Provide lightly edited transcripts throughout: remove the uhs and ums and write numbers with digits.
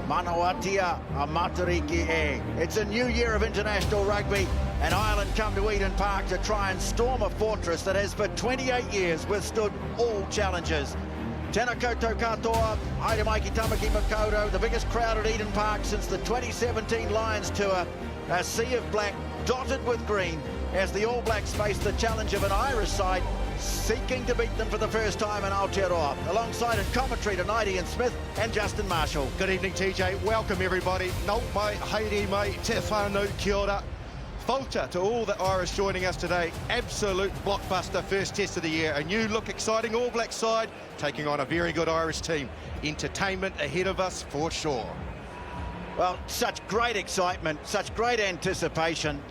Manawatia Amatariki e. It's a new year of international rugby, and Ireland come to Eden Park to try and storm a fortress that has for 28 years withstood all challenges. Tēnā koutou katoa, haere mai ki Tamaki Makaurau, the biggest crowd at Eden Park since the 2017 Lions Tour. A sea of black dotted with green as the All Blacks face the challenge of an Irish side seeking to beat them for the first time in Aotearoa. Alongside in commentary tonight, Ian Smith and Justin Marshall. Good evening, TJ. Welcome, everybody. Nau mai, haere mai, te whānau, kia ora. Falta to all the Irish joining us today. Absolute blockbuster first test of the year. A new look, exciting All Black side taking on a very good Irish team. Entertainment ahead of us for sure. Well, such great excitement, such great anticipation,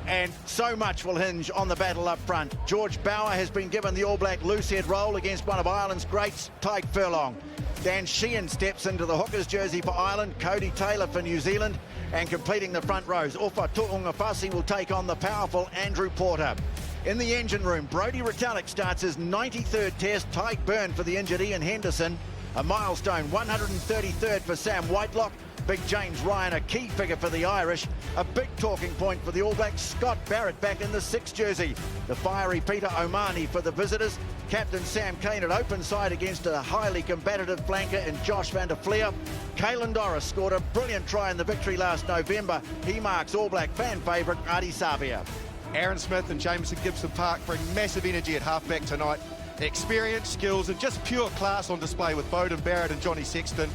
and so much will hinge on the battle up front. George Bower has been given the All Black loosehead role against one of Ireland's greats, Tyke Furlong. Dan Sheehan steps into the hooker's jersey for Ireland, Cody Taylor for New Zealand, and completing the front rows, Ufa Tu'ungafasi will take on the powerful Andrew Porter. In the engine room, Brodie Retallick starts his 93rd test, Tyke Byrne for the injured Ian Henderson, a milestone 133rd for Sam Whitelock, Big James Ryan, a key figure for the Irish. A big talking point for the All Blacks, Scott Barrett back in the 6th jersey. The fiery Peter O'Mahony for the visitors. Captain Sam Cane at open side against a highly combative flanker in Josh van der Fleer. Caelan Doris scored a brilliant try in the victory last November. He marks All Black fan favourite Ardie Savea. Aaron Smith and Jameson Gibson Park bring massive energy at halfback tonight. Experience, skills and just pure class on display with Beauden Barrett and Johnny Sexton.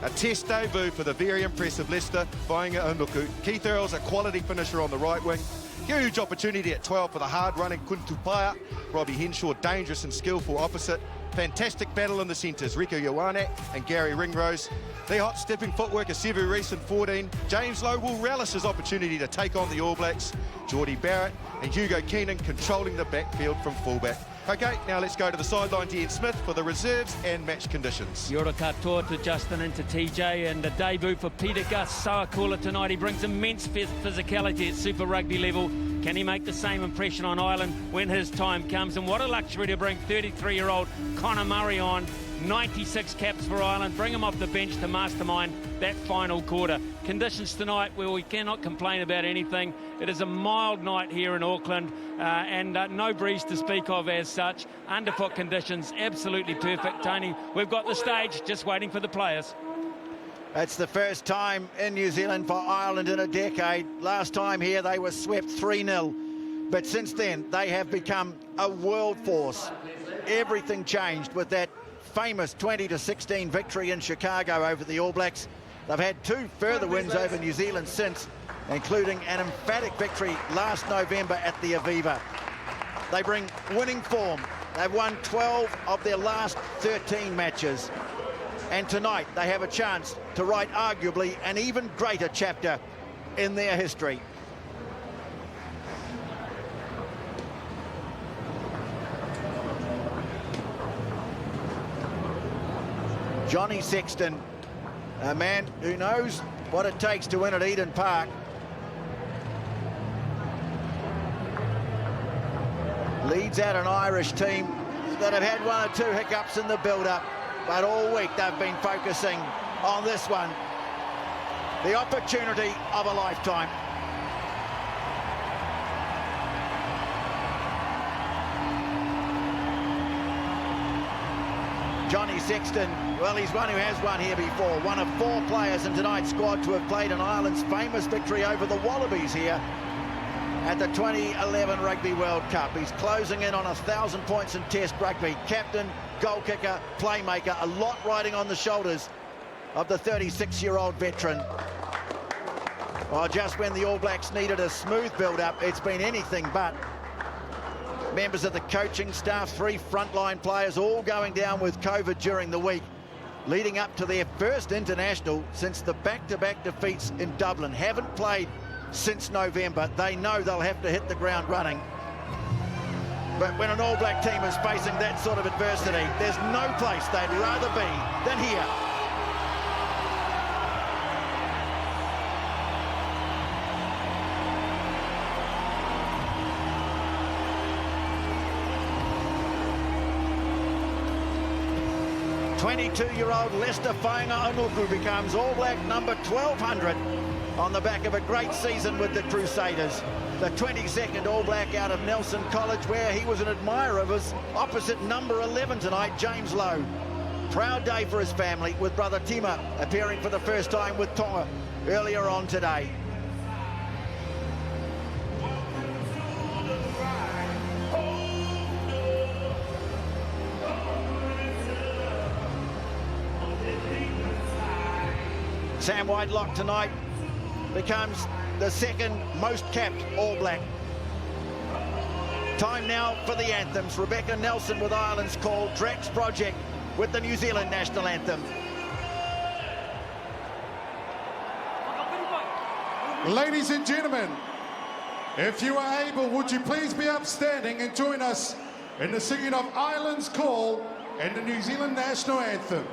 A test debut for the very impressive Leicester, Vainga Unuku. Keith Earls, a quality finisher on the right wing. Huge opportunity at 12 for the hard-running Kuntupaya. Robbie Henshaw, dangerous and skillful opposite. Fantastic battle in the centres, Rieko Ioane and Gary Ringrose. The hot stepping footwork of Sevu Reece in 14. James Lowe will relish his opportunity to take on the All Blacks. Geordie Barrett and Hugo Keenan controlling the backfield from fullback. Okay, now let's go to the sideline to Ian Smith for the reserves and match conditions. Kia ora katoa to Justin and to TJ, and the debut for Peter Gus Sawakula tonight. He brings immense physicality at Super Rugby level. Can he make the same impression on Ireland when his time comes? And what a luxury to bring 33-year-old Conor Murray on. 96 caps for Ireland. Bring him off the bench to mastermind that final quarter. Conditions tonight where we cannot complain about anything. It is a mild night here in Auckland and no breeze to speak of as such. Underfoot conditions absolutely perfect. Tony, we've got the stage, just waiting for the players. It's the first time in New Zealand for Ireland in a decade. Last time here they were swept 3-0. But since then they have become a world force. Everything changed with that famous 20-16 victory in Chicago over the All Blacks. They've had 2 further wins over New Zealand since, including an emphatic victory last November at the Aviva. They bring winning form. They've won 12 of their last 13 matches. And tonight they have a chance to write arguably an even greater chapter in their history. Johnny Sexton, a man who knows what it takes to win at Eden Park. Leads out an Irish team that have had 1 or 2 hiccups in the build-up, but all week they've been focusing on this one. The opportunity of a lifetime. Johnny Sexton, well, he's one who has won here before. One of 4 players in tonight's squad to have played in Ireland's famous victory over the Wallabies here at the 2011 Rugby World Cup. He's closing in on 1,000 points in Test rugby. Captain, goal kicker, playmaker, a lot riding on the shoulders of the 36-year-old veteran. Well, just when the All Blacks needed a smooth build-up, it's been anything but. Members of the coaching staff, 3 frontline players, all going down with COVID during the week, leading up to their first international since the back-to-back defeats in Dublin. Haven't played since November. They know they'll have to hit the ground running. But when an All Black team is facing that sort of adversity, there's no place they'd rather be than here. 22-year-old Lester Fainga-Onuku becomes All Black number 1200 on the back of a great season with the Crusaders. The 22nd All Black out of Nelson College, where he was an admirer of his opposite number 11 tonight, James Lowe. Proud day for his family, with brother Tima appearing for the first time with Tonga earlier on today. Sam Whitelock tonight becomes the second most capped All Black. Time now for the anthems. Rebecca Nelson with Ireland's Call, Drax Project with the New Zealand national anthem. Ladies and gentlemen, if you are able, would you please be upstanding and join us in the singing of Ireland's Call and the New Zealand national anthem.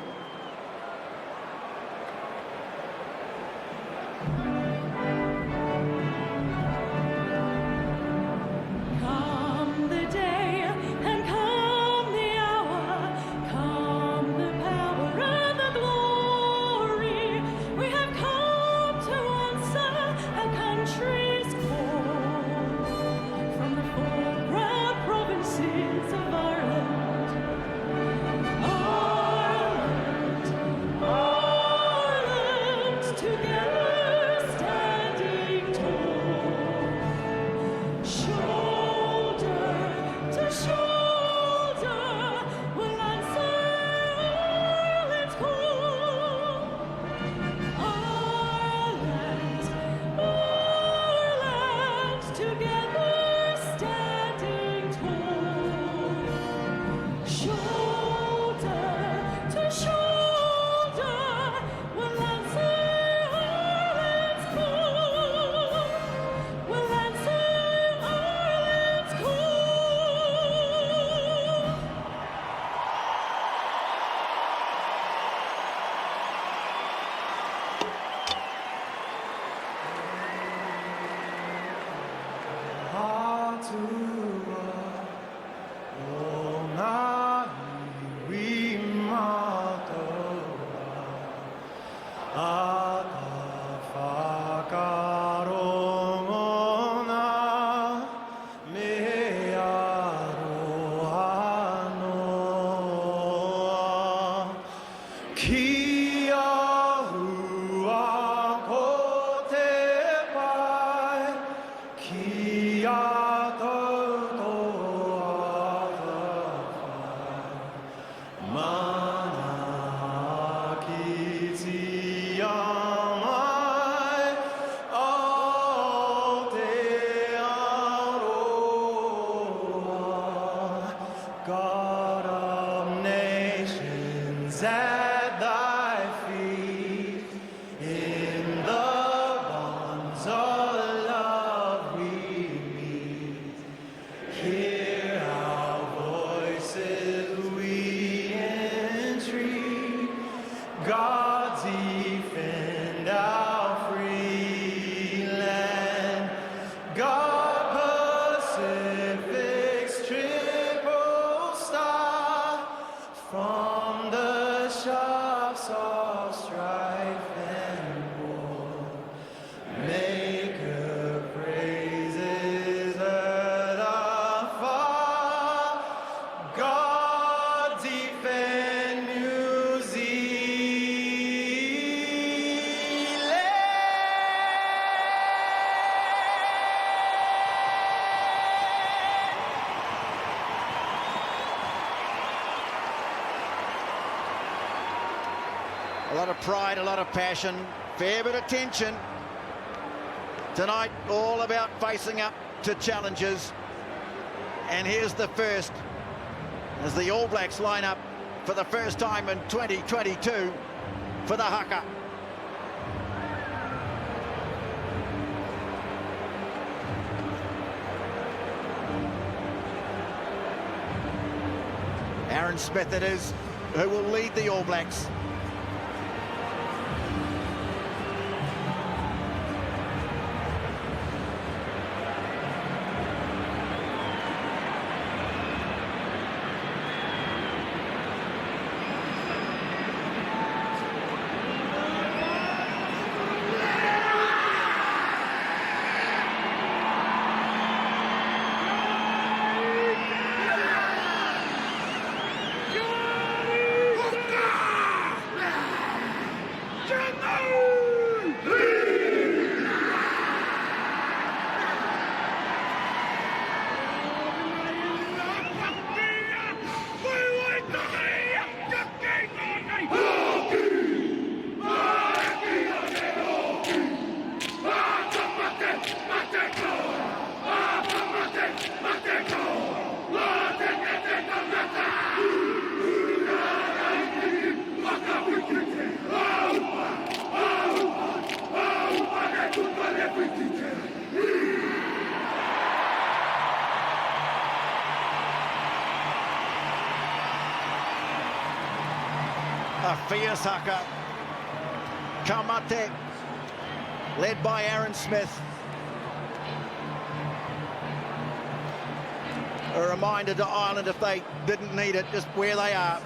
A lot of pride, a lot of passion, fair bit of tension. Tonight, all about facing up to challenges. And here's the first, as the All Blacks line up for the first time in 2022 for the haka. Aaron Smith it is, who will lead the All Blacks. A fierce haka. Kamate, led by Aaron Smith. A reminder to Ireland, if they didn't need it, just where they are.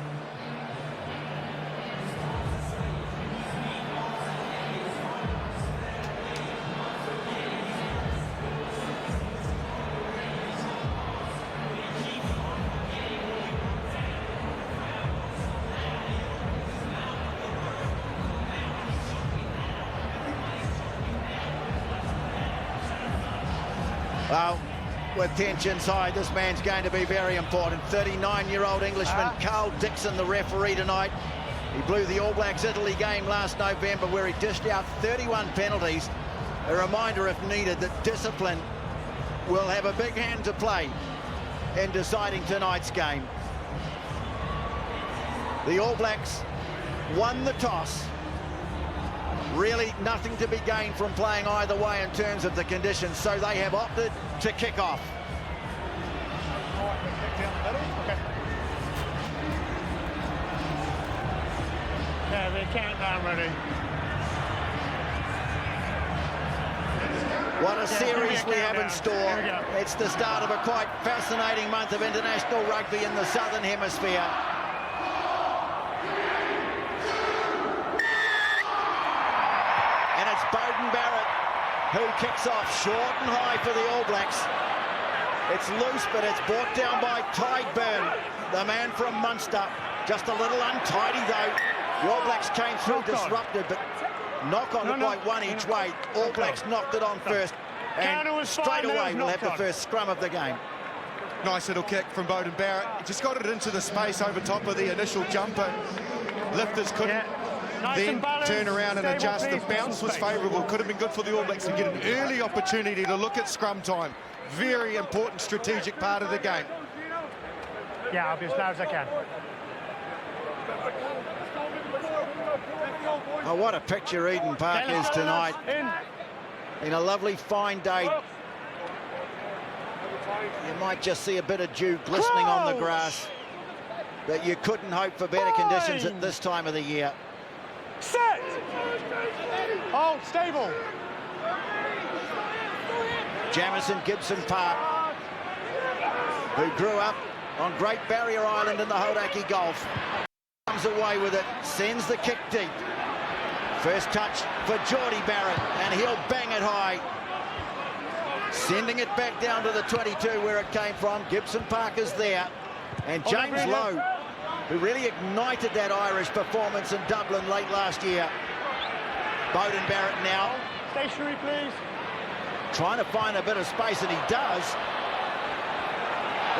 Well, with tensions high, this man's going to be very important. 39-year-old Englishman Carl Dixon, the referee tonight. He blew the All Blacks Italy game last November where he dished out 31 penalties. A reminder, if needed, that discipline will have a big hand to play in deciding tonight's game. The All Blacks won the toss. Really nothing to be gained from playing either way in terms of the conditions, so they have opted to kick off. Yeah, the countdown ready. What a series we have in store. It's the start of a quite fascinating month of international rugby in the Southern Hemisphere. And it's Beauden Barrett who kicks off short and high for the All Blacks. It's loose, but it's brought down by Tyburn, the man from Munster. Just a little untidy, though. The All Blacks came through disrupted, but knock on it like one each way. All Blacks knocked it on first, and straight away we'll have the first scrum of the game. Nice little kick from Beauden Barrett. Just got it into the space over top of the initial jumper. Lifters couldn't then turn around and adjust. The bounce was favourable. Could have been good for the All Blacks to get an early opportunity to look at scrum time. Very important strategic part of the game. Yeah, I'll be as loud as I can. Oh, what a picture Eden Park is tonight. In a lovely fine day. You might just see a bit of dew glistening on the grass. But you couldn't hope for better conditions at this time of the year. Set! Hold, stable. Jamison Gibson Park, who grew up on Great Barrier Island in the Hauraki Gulf. Comes away with it, sends the kick deep. First touch for Jordie Barrett, and he'll bang it high. Sending it back down to the 22 where it came from. Gibson Park is there. And James Lowe, who really ignited that Irish performance in Dublin late last year. Beauden Barrett now. Stationary, please. Trying to find a bit of space, and he does.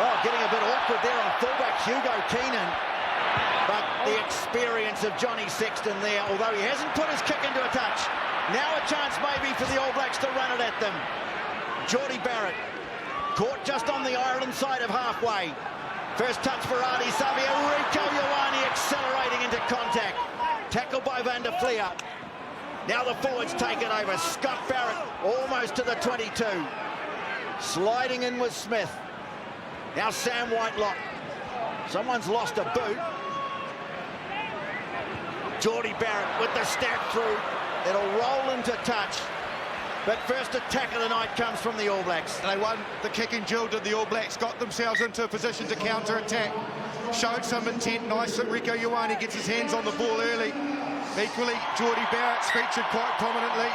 Well, getting a bit awkward there on fullback Hugo Keenan. But the experience of Johnny Sexton there, although he hasn't put his kick into a touch. Now a chance maybe for the All Blacks to run it at them. Jordie Barrett, caught just on the Ireland side of halfway. First touch for Ardie Savea. Rieko Ioane accelerating into contact. Tackled by Van der Fleer. Now the forwards take it over. Scott Barrett almost to the 22. Sliding in with Smith. Now Sam Whitelock. Someone's lost a boot. Jordie Barrett with the step through. It'll roll into touch. But first attack of the night comes from the All Blacks. They won the kicking duel, did the All Blacks, got themselves into a position to counter-attack. Showed some intent. Nice that Rieko Ioane gets his hands on the ball early. Equally, Jordie Barrett's featured quite prominently.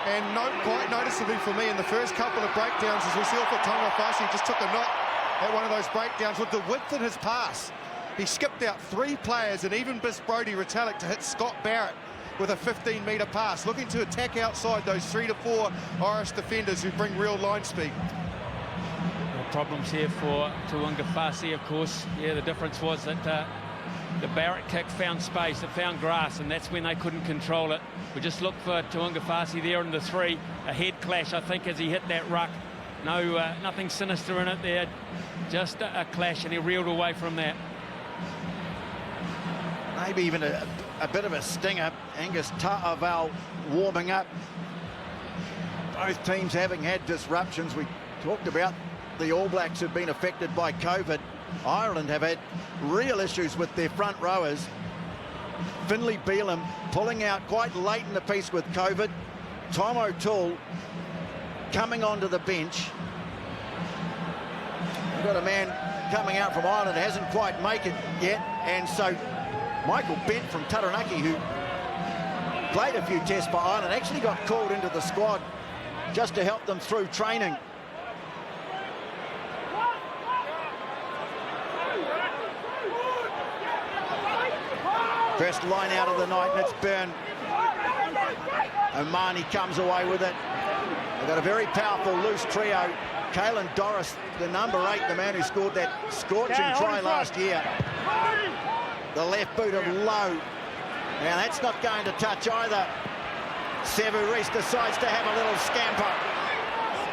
And quite noticeably for me in the first couple of breakdowns, as we see off at Tongafasi, just took a knock at one of those breakdowns with the width in his pass. He skipped out 3 players and even Brodie Retallick to hit Scott Barrett. with a 15-metre pass, looking to attack outside those 3 to 4 Irish defenders who bring real line speed. No problems here for Tu'ungafasi, of course. Yeah, the difference was that the Barrett kick found space, it found grass, and that's when they couldn't control it. We just looked for Tu'ungafasi there in the 3. A head clash, I think, as he hit that ruck. No, nothing sinister in it there. Just a clash, and he reeled away from that. Maybe even a bit of a stinger. Angus Ta'avao warming up. Both teams having had disruptions. We talked about the All Blacks have been affected by COVID. Ireland have had real issues with their front rowers. Finlay Bealham pulling out quite late in the piece with COVID. Tom O'Toole coming onto the bench. We've got a man coming out from Ireland who hasn't quite made it yet, and so Michael Bent from Taranaki, who played a few tests for Ireland, actually got called into the squad just to help them through training. First line out of the night, and it's Byrne. Omani comes away with it. They've got a very powerful loose trio. Caelan Doris, the number 8, the man who scored that scorching try last year. The left boot of Lowe. Now that's not going to touch either. Sevu Reece decides to have a little scamper.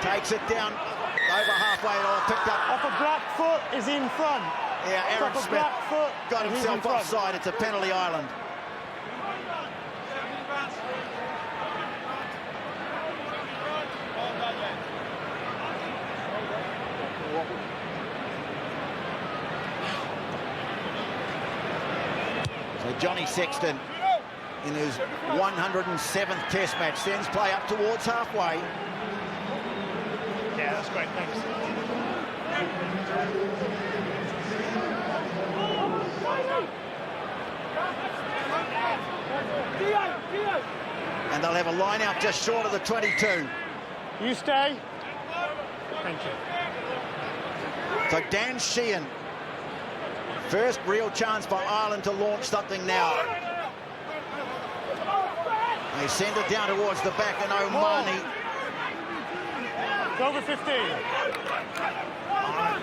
Takes it down over halfway. Picked up. Off a black foot is in front. Yeah, Aaron Smith got himself offside. It's a penalty, Ireland. So Johnny Sexton, in his 107th Test match, sends play up towards halfway. Yeah, that's great, thanks. And they'll have a line out just short of the 22. You stay. Thank you. So Dan Sheehan, first real chance for Ireland to launch something now. They send it down towards the back, and Omani Over 15.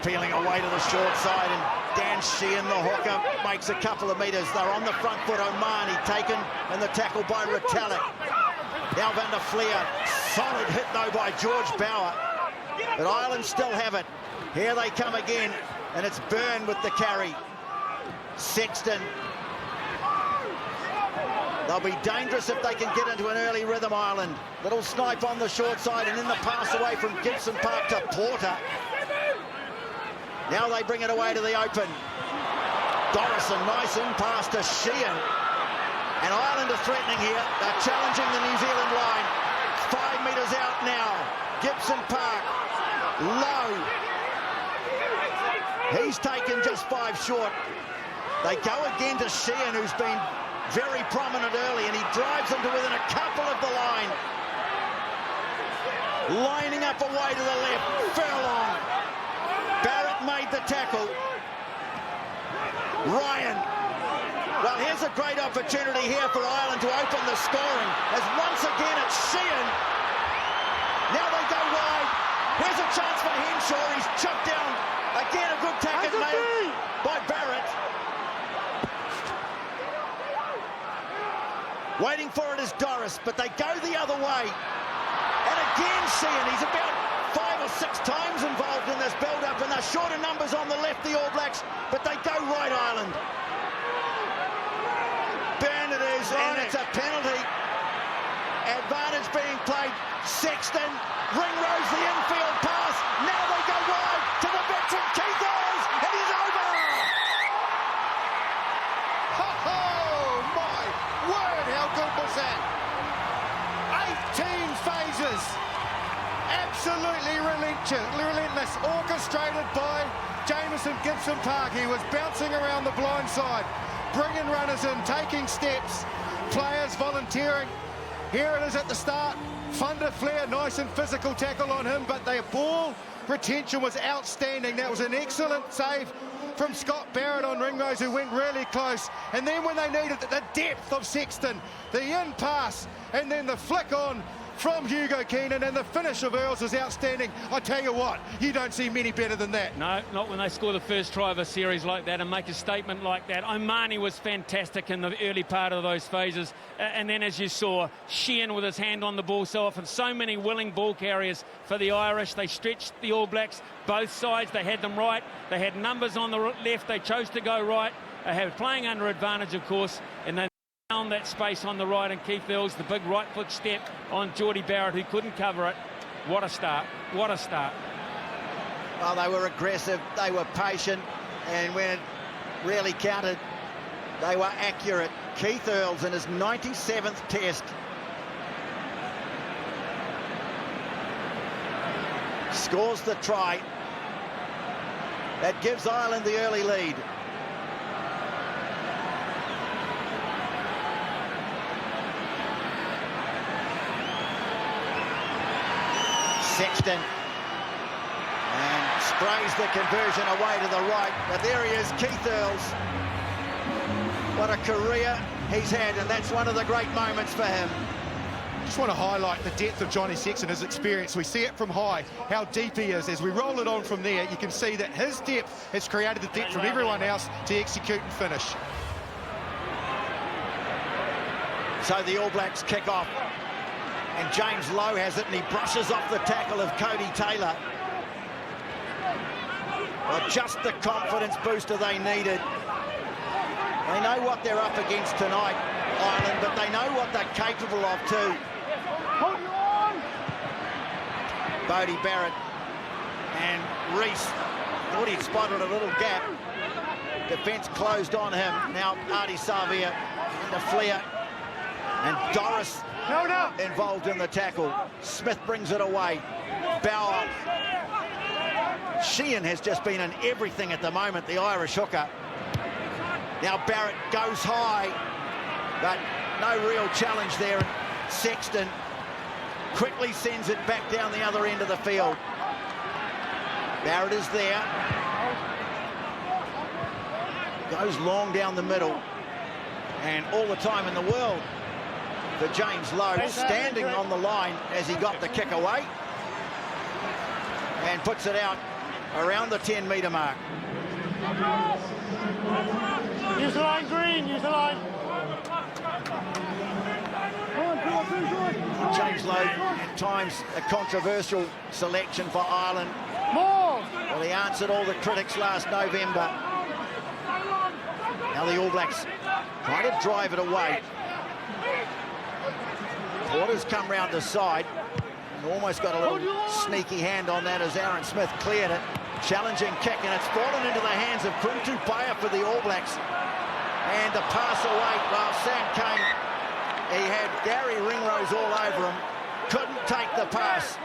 peeling away to the short side, and Dan Sheehan, the hooker, makes a couple of metres. They're on the front foot. Omani taken, and the tackle by Retallick. Now Van der Fleer, solid hit though by George Bower. But Ireland still have it. Here they come again, and it's Byrne with the carry. Sexton. They'll be dangerous if they can get into an early rhythm, Ireland. Little snipe on the short side, and then the pass away from Gibson Park to Porter. Now they bring it away to the open. Doris, a nice in pass to Sheehan. And Ireland are threatening here. They're challenging the New Zealand line. 5 metres out now. Gibson Park. Low. He's taken just 5 short. They go again to Sheehan, who's been very prominent early, and he drives them to within a couple of the line. Lining up away to the left. Furlong. Barrett made the tackle. Ryan. Well, here's a great opportunity here for Ireland to open the scoring, as once again it's Sheehan. Now they go wide. Here's a chance for Henshaw. He's chucked down. Again, a good tackle made by Barrett. Waiting for it is Doris, but they go the other way. And again, Sheehan, he's about 5 or 6 times involved in this build-up, and they're shorter numbers on the left, the All Blacks, but they go right, Ireland. Byrne it is, and it's a penalty. Advantage being played. Sexton, Ringrose the infield pass. Now they go wide to the veteran Keith Eyres, and he's over. Oh my word, how good was that? 18 phases. Absolutely relentless, orchestrated by Jamison Gibson Park. He was bouncing around the blind side, bringing runners in, taking steps, players volunteering. Here it is at the start. Van der Fleer, nice and physical tackle on him, but the ball retention was outstanding. That was an excellent save from Scott Barrett on Ringrose, who went really close. And then when they needed the depth of Sexton, the in pass, and then the flick on from Hugo Keenan, and the finish of Earls is outstanding. I tell you what, you don't see many better than that. No, not when they score the first try of a series like that and make a statement like that. Omani was fantastic in the early part of those phases. And then, as you saw, Sheehan with his hand on the ball so often. So many willing ball carriers for the Irish. They stretched the All Blacks, both sides. They had them right. They had numbers on the left. They chose to go right. They had playing under advantage, of course, and they found that space on the right, and Keith Earls, the big right foot step on Geordie Barrett, who couldn't cover it. What a start. What a start. Well, they were aggressive, they were patient, and when it really counted, they were accurate. Keith Earls in his 97th test. Scores the try. That gives Ireland the early lead. Sexton, and sprays the conversion away to the right, but there he is, Keith Earls. What a career he's had, and that's one of the great moments for him. Just want to highlight the depth of Johnny Sexton, his experience. We see it from high, how deep he is. As we roll it on from there, you can see that his depth has created the depth from everyone else to execute and finish. So the All Blacks kick off, and James Lowe has it, and he brushes off the tackle of Cody Taylor. Well, just the confidence booster they needed. They know what they're up against tonight, Ireland, but they know what they're capable of too. Bodie Barrett and Reese thought he'd spotted a little gap. Defence closed on him. Now Ardie Savea into Flair, and Doris involved in the tackle. Smith brings it away. Bauer. Sheehan has just been in everything at the moment, the Irish hooker. Now Barrett goes high, but no real challenge there. Sexton quickly sends it back down the other end of the field. Barrett is there. Goes long down the middle. And all the time in the world for James Lowe, standing on the line as he got the kick away. And puts it out around the 10-metre mark. Use the line, Green, use the line. James Lowe, at times a controversial selection for Ireland. More! Well, he answered all the critics last November. Now the All Blacks try to drive it away. Porter's come round the side and almost got a little sneaky hand on that as Aaron Smith cleared it. Challenging kick, and it's fallen into the hands of Quinn Tupaia for the All Blacks. And the pass away, well, Sam Cane, he had Gary Ringrose all over him, couldn't take the pass.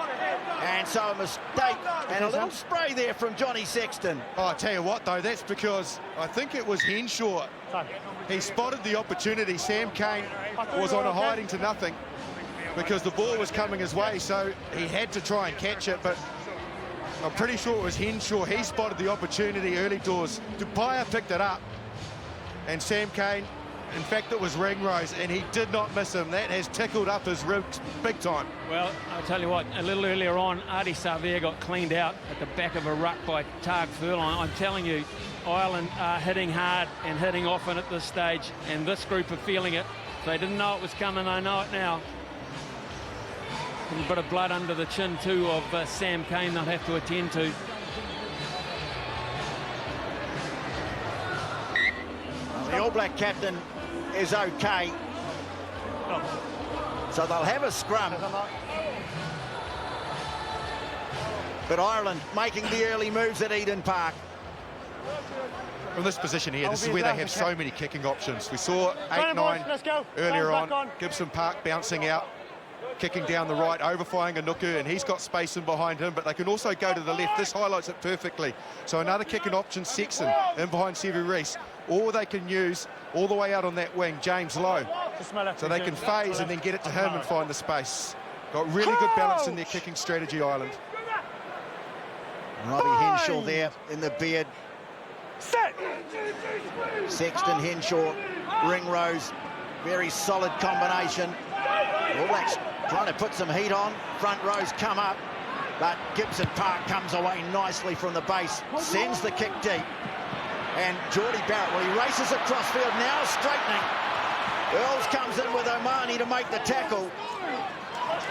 And so a mistake and a little spray there from Johnny Sexton. Oh, I tell you what, though, that's because I think it was Henshaw. He spotted the opportunity. Sam Cane was on a hiding to nothing because the ball was coming his way, so he had to try and catch it, but I'm pretty sure it was Henshaw. He spotted the opportunity early doors. Tupaia picked it up, and Sam Cane, in fact, it was Ringrose, and he did not miss him. That has tickled up his ribs big time. Well, I'll tell you what, a little earlier on, Ardie Savea got cleaned out at the back of a ruck by Targ Furlong. I'm telling you, Ireland are hitting hard and hitting often at this stage, and this group are feeling it. If they didn't know it was coming, they know it now. A bit of blood under the chin, too, of Sam Cane they'll have to attend to. The All Black captain is okay. So they'll have a scrum. But Ireland making the early moves at Eden Park. From this position here, this is where they have so many kicking options. We saw 8-9 earlier on. Gibson Park bouncing out, kicking down the right, overflying Anuku, and he's got space in behind him, but they can also go to the left. This highlights it perfectly. So another kicking option, Sexton, in behind Sevu Reece. Or they can use, all the way out on that wing, James Lowe. So they can phase and then get it to him and find the space. Got really good balance in their kicking strategy, Ireland. Robbie Henshaw there in the beard. Set! Sexton, Henshaw, Ringrose, very solid combination. All Blacks trying to put some heat on. Front rows come up, but Gibson Park comes away nicely from the base, sends the kick deep. And Geordie Barrett, well, he races across field, now straightening. Earls comes in with Omani to make the tackle.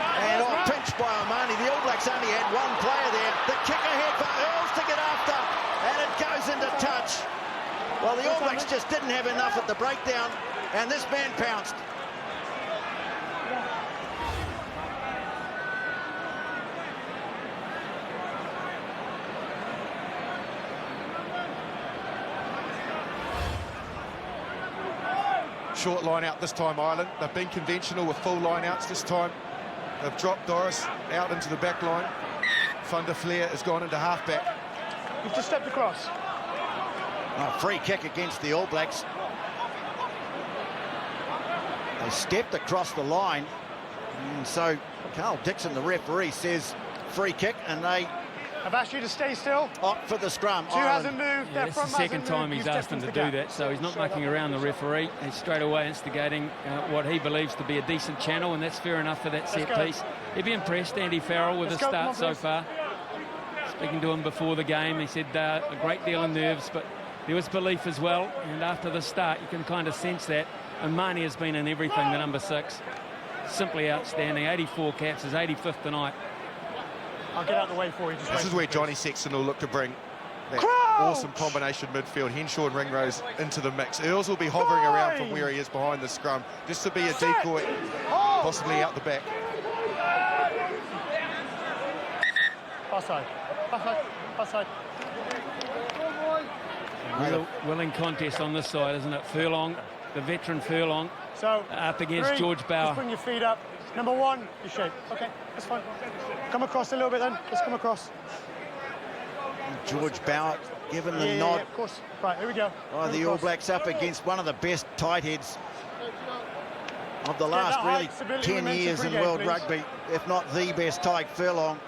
And pinched by Omani. The All Blacks only had one player there. The kick ahead for Earls to get after, and it goes into touch. Well, the All Blacks just didn't have enough at the breakdown, and this man pounced. Short line out this time, Ireland. They've been conventional with full line outs this time. They've dropped Doris out into the back line. Van der Fleer has gone into halfback. You've just stepped across. A free kick against the All Blacks. They stepped across the line. And so Carl Dixon, the referee, says free kick, and they I've asked you to stay still. opt for the scrum. Two hasn't moved. Yeah, Their it's the front second hasn't time moved. he's You've asked him to stepped do into the that, gap. so he's not mucking around the referee. He's straight away instigating what he believes to be a decent channel, and that's fair enough for that set go. piece. He'd be impressed, Andy Farrell, with Let's his go, come start on, so far. Speaking to him before the game, he said a great deal of nerves, but there was belief as well, and after the start you can kind of sense that. And Marnie has been in everything, the number 6. Simply outstanding. 84 caps, his 85th tonight. I'll get out of the way for you. Just This wait is for where me, Johnny please. Sexton will look to bring that Crouch! awesome combination midfield. Henshaw and Ringrose into the mix. Earls will be hovering around from where he is behind the scrum, just to be a decoy, possibly out the back. Offside. Offside. Offside. Real willing contest on this side, isn't it? Furlong, the veteran Furlong, So up against 3, George Bower. Just bring your feet up. Number 1, your shape. Okay, that's fine. Come across a little bit then. Let's come across. George Bower given the Yeah, nod of course. Right, here we go. by Come the All across. Blacks up against one of the best tight heads of the that last height, really stability, 10 momentum, years in pre-game, world please. rugby, if not the best Tyke Furlong.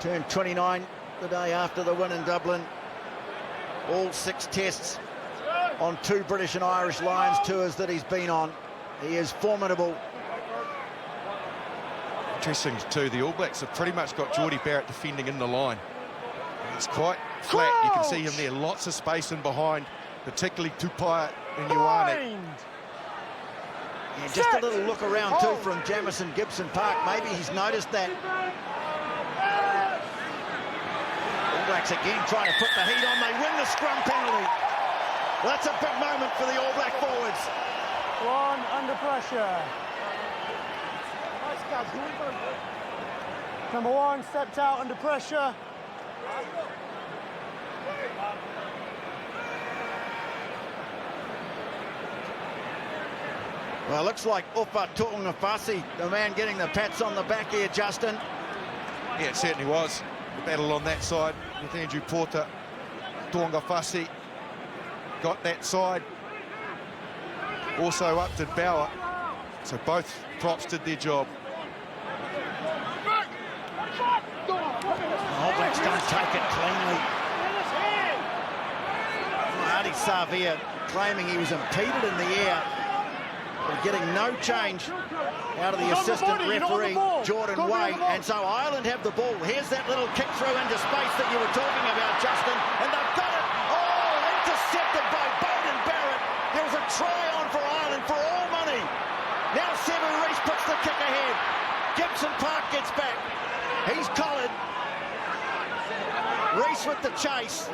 Turned 29 the day after the win in Dublin. All 6 tests on 2 British and Irish Lions tours that he's been on. He is formidable. Interesting too, the All Blacks have pretty much got Geordie Barrett defending in the line. It's quite flat, you can see him there, lots of space in behind, particularly Tupai and Ioane. Blind. Yeah, just a Set. little look around too Hold. from Jamison Gibson Park. Maybe he's noticed that. All Blacks again trying to put the heat on. They win the scrum penalty. That's a big moment for the All Black forwards. 1 under pressure. Number 1 stepped out under pressure. Well, it looks like Upa Tu'ungafasi, the man getting the pats on the back here, Justin. Yeah, it certainly was. The battle on that side with Andrew Porter. Tu'ungafasi got that side. Also up to Bower. So both props did their job. The All Blacks don't take it cleanly. Adi Savia claiming he was impeded in the air, but getting no change out of the He's on the assistant body, he's on the referee, ball. Jordan Go Way. get the ball. And so Ireland have the ball. Here's that little kick through into space that you were talking about, Justin. And they've got it. Oh, intercepted by Beauden Barrett. There was a try on for Ireland for all money. Now Sevu Reece puts the kick ahead. Gibson Park gets back. He's collared. Reece with the chase.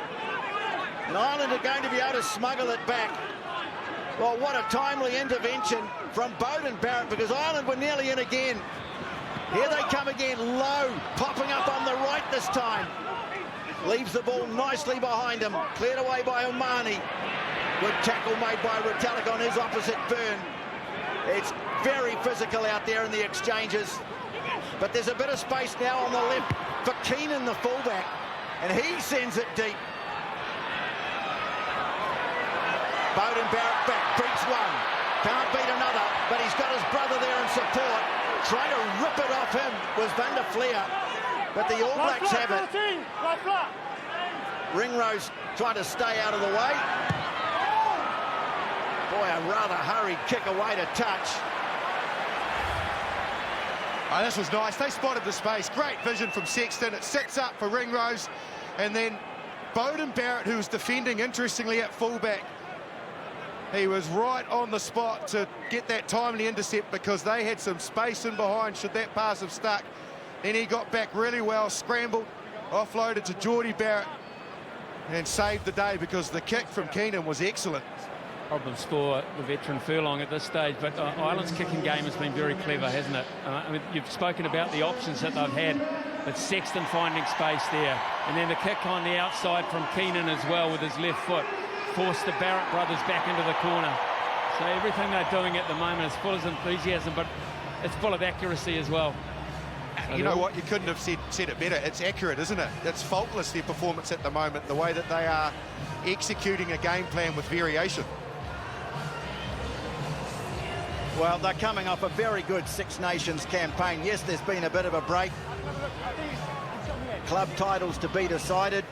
And Ireland are going to be able to smuggle it back. Well, what a timely intervention from Beauden Barrett, because Ireland were nearly in again. Here they come again, low, popping up on the right this time. Leaves the ball nicely behind him. Cleared away by Omani. Good tackle made by Retallick on his opposite burn. It's very physical out there in the exchanges. But there's a bit of space now on the left for Keenan, the fullback. And he sends it deep. Beauden Barrett back, beats one. Can't beat another, but he's got his brother there in support. Trying to rip it off him was Van der Fleer. But the All Blacks have it. Lie flat. Ringrose trying to stay out of the way. Boy, a rather hurried kick away to touch. Oh, this was nice. They spotted the space. Great vision from Sexton. It sits up for Ringrose. And then Beauden Barrett, who was defending, interestingly, at fullback. He was right on the spot to get that timely intercept because they had some space in behind should that pass have stuck. Then he got back really well, scrambled, offloaded to Geordie Barrett and saved the day because the kick from Keenan was excellent. Problems for the veteran Furlong at this stage, but Ireland's kicking game has been very clever, hasn't it? I mean, you've spoken about the options that they've had, but Sexton finding space there, and then the kick on the outside from Keenan as well with his left foot forced the Barrett brothers back into the corner. So everything they're doing at the moment is full of enthusiasm, but it's full of accuracy as well. So you know what, you couldn't have said it better. It's accurate, isn't it? It's faultless, their performance at the moment, the way that they are executing a game plan with variation. Well, they're coming off a very good Six Nations campaign. Yes, there's been a bit of a break. Club titles to be decided.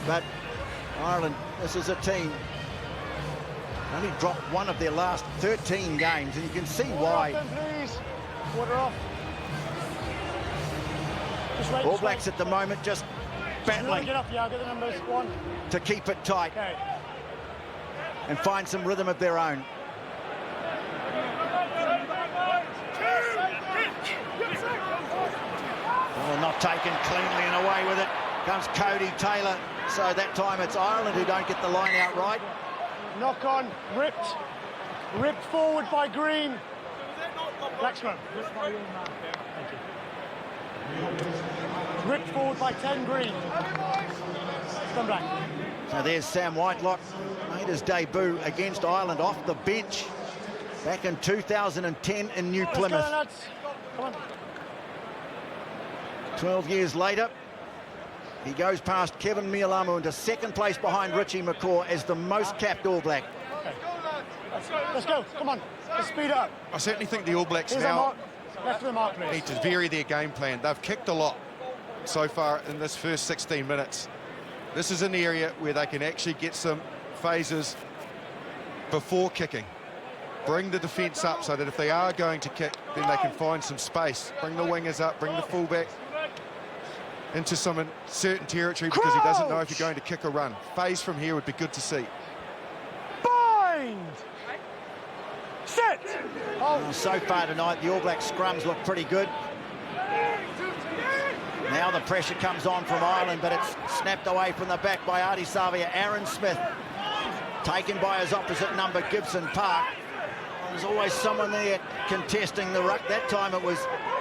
But Ireland, this is a team, only dropped one of their last 13 games, and you can see why. Water off then, please. Water off. Just wait, All Blacks at the moment just battling Get up, yeah, get the numbers. One. to keep it tight Okay. and find some rhythm of their own. Oh, not taken cleanly and away with it. Comes Cody Taylor. So that time it's Ireland who don't get the line out right. Knock on, ripped. Ripped forward by Green. Blacksman. Thank you. Ripped forward by 10 Green. Come black. So there's Sam Whitelock. Made his debut against Ireland off the bench back in 2010 in New Let's Plymouth. go, lads. Come on. 12 years later, he goes past Kevin Mialamu into second place behind Richie McCaw as the most capped All Black. Okay. Let's go. Come on. Let's speed it up. I certainly think the All Blacks Here's our now mark. Left of the mark, please. need to vary their game plan. They've kicked a lot so far in this first 16 minutes. This is an area where they can actually get some phases before kicking. Bring the defence up so that if they are going to kick, then they can find some space. Bring the wingers up, bring the fullback into some uncertain territory because he doesn't know if you're going to kick or run. Phase from here would be good to see. Bind! Sit! Oh, so far tonight, the All Black scrums look pretty good. Now the pressure comes on from Ireland, but it's snapped away from the back by Artie Savia. Aaron Smith, taken by his opposite number, Gibson Park. There's always someone there contesting the ruck. That time it was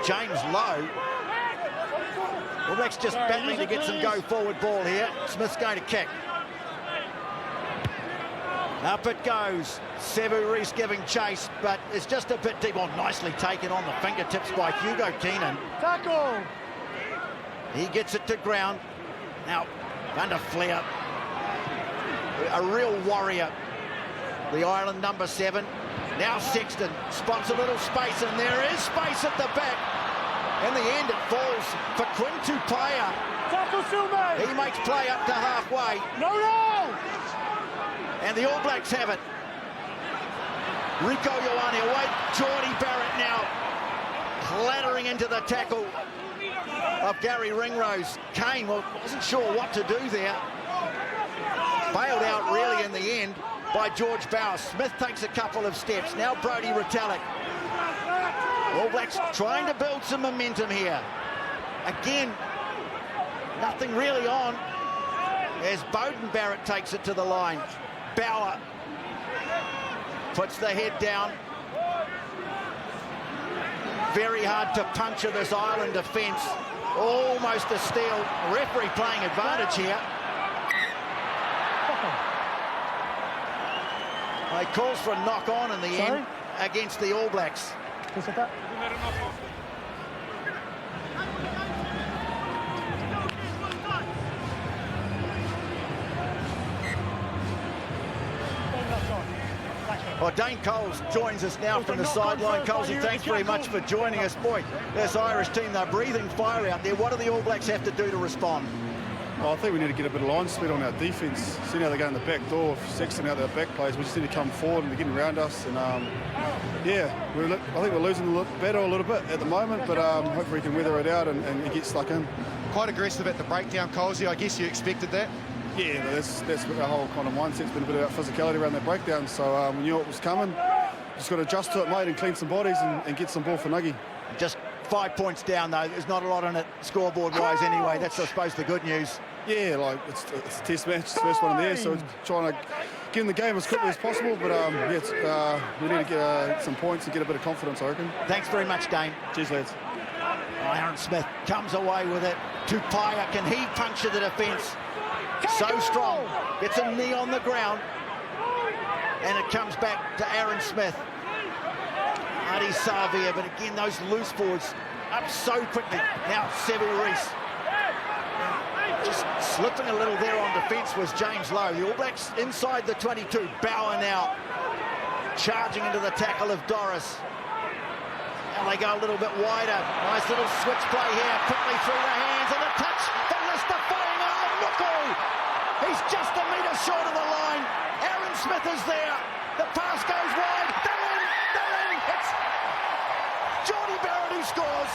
James Lowe. All Blacks just battling to get some go-forward ball here. Smith's going to kick. Up it goes. Sevu Reece giving chase, but it's just a bit deep. Oh, nicely taken on the fingertips by Hugo Keenan. Tackle! He gets it to ground. Now, under Flair. A real warrior. The Ireland number 7. Now Sexton spots a little space, and there is space at the back. In the end, it falls for Quinn Tupaia. Tackle Sume! He makes play up to halfway, No, no! and the All Blacks have it. Rico Ioane away. Geordie Barrett now clattering into the tackle of Gary Ringrose. Kane wasn't sure what to do there. Bailed out really in the end by George Bower. Smith takes a couple of steps. Now Brodie Retallick. All Blacks trying to build some momentum here. Again, nothing really on as Beauden Barrett takes it to the line. Bower puts the head down. Very hard to puncture this Ireland defence. Almost a steal. Referee playing advantage here. He calls for a knock-on in the end against the All Blacks. Who said that? Knock on. Blacksman. Well, Dane Coles joins us now from the sideline. Colesy, thanks very much for joining us. Boy, this Irish team, they're breathing fire out there. What do the All Blacks have to do to respond? Well, I think we need to get a bit of line speed on our defence. Seeing how they go in the back door, Sexton out their back plays, we just need to come forward and they're getting around us. And yeah, I think we're losing a little better a little bit at the moment, but hopefully we can weather it out and get stuck in. Quite aggressive at the breakdown, Colesy. I guess you expected that. Yeah, that's what our whole kind of mindset's been, a bit about physicality around that breakdown. So we knew it was coming. Just got to adjust to it, mate, and clean some bodies and get some ball for Nuggy. Just 5 points down, though. There's not a lot on it scoreboard-wise anyway. That's, I suppose, the good news. Yeah, like it's a test match, it's the first one in there, so it's trying to get in the game as quickly as possible. But yeah, we need to get some points and get a bit of confidence, I reckon. Thanks very much, Dane. Cheers, lads. Aaron Smith comes away with it. Tupaia, can he puncture the defence? So strong. Gets a knee on the ground. And it comes back to Aaron Smith. Adi Savia, but again, those loose forwards up so quickly. Now Sevu Reece. Just slipping a little there on defence was James Lowe. The All Blacks inside the 22. Bauer now charging into the tackle of Doris. And they go a little bit wider. Nice little switch play here. Quickly through the hands and a touch for Lister Fainga. Oh, Nuku! He's just a metre short of the line. Aaron Smith is there. The pass goes wide. They're in! They're in! It's Jordie Barrett who scores.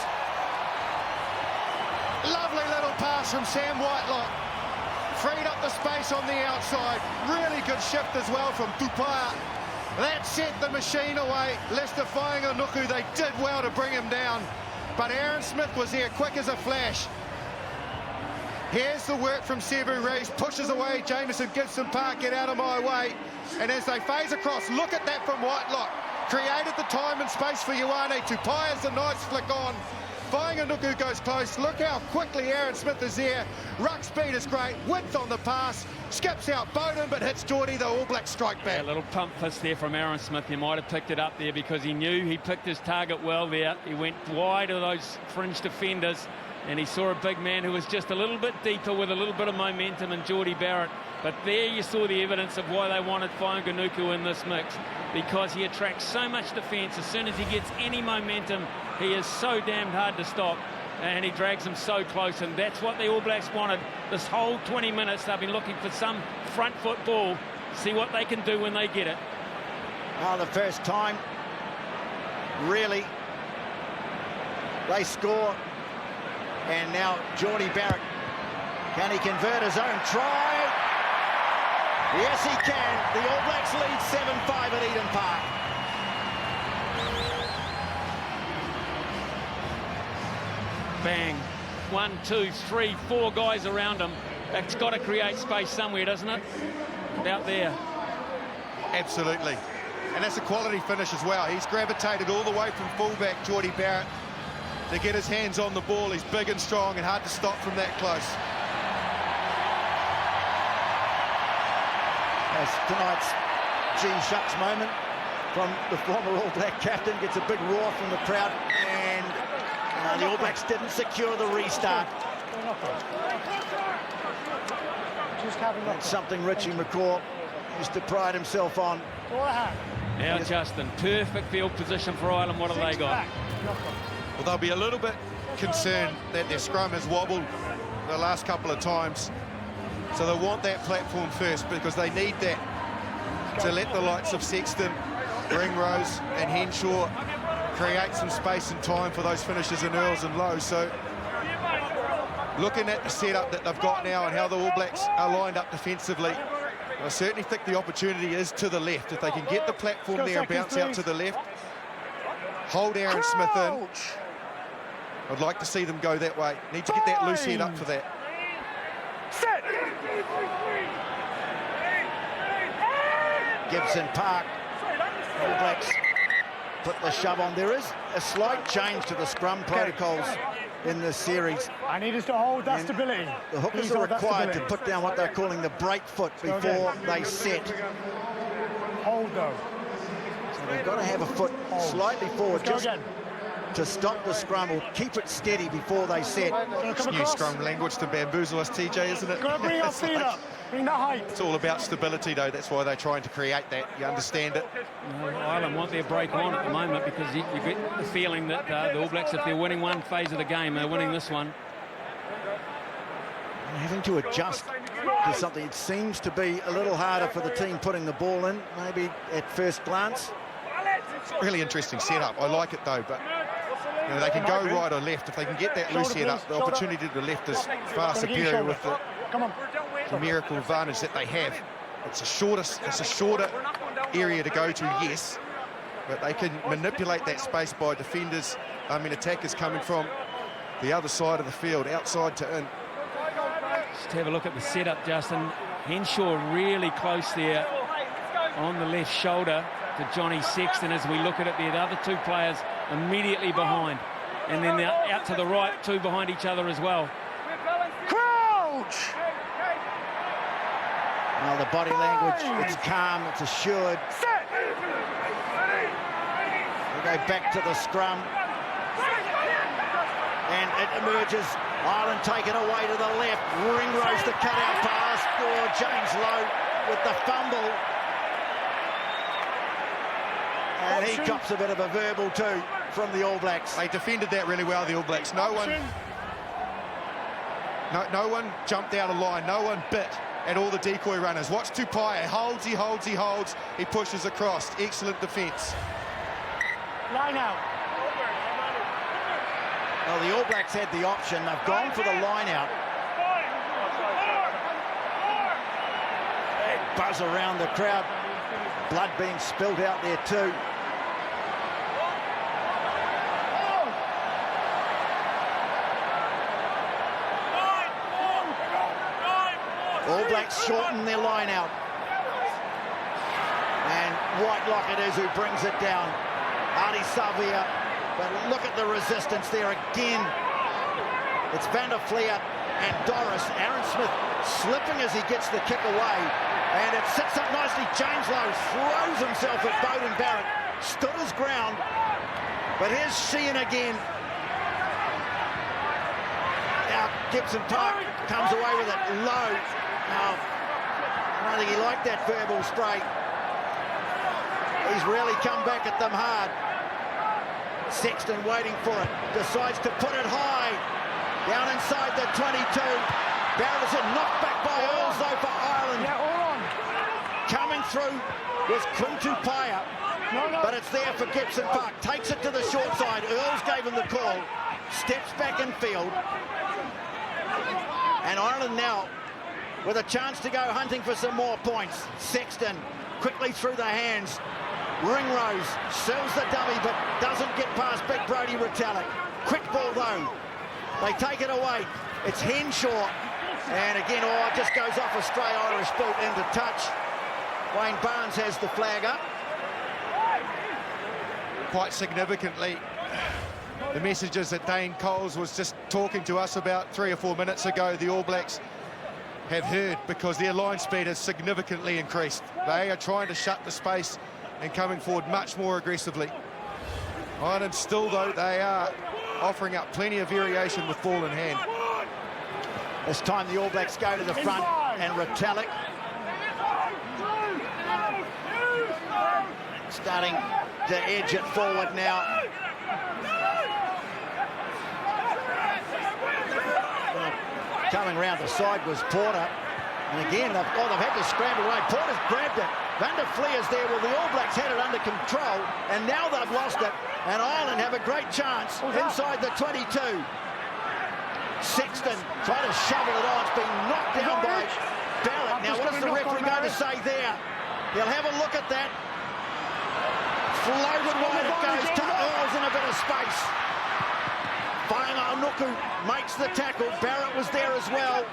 Lovely little pass from Sam Whitelock. Freed up the space on the outside. Really good shift as well from Tupaia. That sent the machine away. Lister Fainga-Nuku, they did well to bring him down. But Aaron Smith was there quick as a flash. Here's the work from Sevu Reece. Pushes away Jamison Gibson Park, get out of my way. And as they phase across, look at that from Whitelock. Created the time and space for Ioane. Tupaia's a nice flick on. Fainga-Nuku goes close. Look how quickly Aaron Smith is there. Ruck speed is great. Width on the pass. Skips out Bowden, but hits Jordie. The All Blacks strike back. A little pump fist there from Aaron Smith. He might have picked it up there because he knew he picked his target well there. He went wide of those fringe defenders and he saw a big man who was just a little bit deeper with a little bit of momentum in Jordie Barrett. But there you saw the evidence of why they wanted Fainga-Nuku in this mix, because he attracts so much defence. As soon as he gets any momentum, he is so damned hard to stop, and he drags him so close, and that's what the All Blacks wanted. This whole 20 minutes, they've been looking for some front foot ball, see what they can do when they get it. Now the first time, really, they score, and now Jordie Barrett, can he convert his own try? Yes, he can. The All Blacks lead 7-5 at Eden Park. Bang. 1, 2, 3, 4 guys around him. It's got to create space somewhere, doesn't it? About there. Absolutely. And that's a quality finish as well. He's gravitated all the way from fullback, Jordie Barrett, to get his hands on the ball. He's big and strong and hard to stop from that close. As tonight's G-Shucks moment from the former All Black captain, gets a big roar from the crowd, and the All Blacks didn't secure the restart. That's something Richie McCaw used to pride himself on. Now Justin, perfect field position for Ireland. What have they got? Well, they'll be a little bit concerned that their scrum has wobbled the last couple of times. So they want that platform first because they need that to let the likes of Sexton, Ringrose and Henshaw create some space and time for those finishes in Earls and Lowe. So looking at the setup that they've got now and how the All Blacks are lined up defensively, I certainly think the opportunity is to the left. If they can get the platform there and bounce out to the left, hold Aaron Smith in, I'd like to see them go that way. Need to get that loose head up for that. Gibson Park, All Blacks put the shove on. There is a slight change to the scrum protocols in this series. I need us to hold that stability. The hookers are required to put down what they're calling the break foot before they set. Hold though. So they've got to have a foot slightly forward just to stop the scrum or keep it steady before they set. It's new scrum language to bamboozle us, TJ, isn't it? Got to bring our feet up. Bring that height. It's all about stability, though. That's why they're trying to create that. You understand it. Ireland want their break on at the moment because you get the feeling that the All Blacks, if they're winning one phase of the game, they're winning this one. Having to adjust to something. It seems to be a little harder for the team putting the ball in, maybe at first glance. Really interesting setup. I like it, though, but you know, they can go right or left. If they can get that loose head up, the opportunity to the left is far superior with the miracle advantage that they have. It's a shorter area to go to, yes, but they can manipulate that space by defenders, attackers coming from the other side of the field, outside to in. Just have a look at the setup, Justin. Henshaw really close there on the left shoulder to Johnny Sexton. As we look at it, the other two players immediately behind, and then they're out to the right, two behind each other as well. Crouch! Well, the body language, it's calm, it's assured. We go back to the scrum, and it emerges. Ireland taken away to the left. Ringrose the cut-out pass. James Lowe with the fumble. And he cops a bit of a verbal too from the All Blacks. They defended that really well, the All Blacks. No one jumped out of line. No one bit at all the decoy runners. Watch Tupaia. He holds. He pushes across. Excellent defence. Line out. Well, the All Blacks had the option. They've gone for the line out. Buzz around the crowd. Blood being spilled out there too. All Blacks shorten their line out. And Whitelock it is who brings it down. Ardie Savea. But look at the resistance there again. It's Van der Fleer and Doris. Aaron Smith slipping as he gets the kick away. And it sits up nicely. James Lowe throws himself at Beauden Barrett. Stood his ground. But here's Sheehan again. Now Gibson Park comes away with it. Low. Now, I don't think he liked that verbal spray. He's really come back at them hard. Sexton waiting for it, decides to put it high, down inside the 22. Barrett is knocked back by Earls though for Ireland. Yeah, all on. Coming through was Quinn Tupaia, but it's there for Gibson Park. Takes it to the short side. Earls gave him the call, steps back in field. And Ireland now with a chance to go hunting for some more points. Sexton quickly through the hands. Ringrose sells the dummy but doesn't get past Big Brodie Retallick. Quick ball though. They take it away. It's Henshaw. And again, it just goes off a stray Irish boot into touch. Wayne Barnes has the flag up. Quite significantly, the messages that Dane Coles was just talking to us about 3 or 4 minutes ago, the All Blacks have heard, because their line speed has significantly increased. They are trying to shut the space and coming forward much more aggressively. Ireland still, though, they are offering up plenty of variation with ball in hand. This time the All Blacks go to the front, and Retallick starting to edge it forward now. Coming round the side was Porter, and again they've had to scramble away. Porter's grabbed it. Van der Fleer's there. Well, the All Blacks had it under control, and now they've lost it. And Ireland have a great chance inside the 22. Sexton trying to shovel it on. It's been knocked down by Barrett. Now, what is the referee going to say there? He'll have a look at that. Floated wide it goes. Earls in a bit of space. Nuku makes the tackle. Barrett was there as well.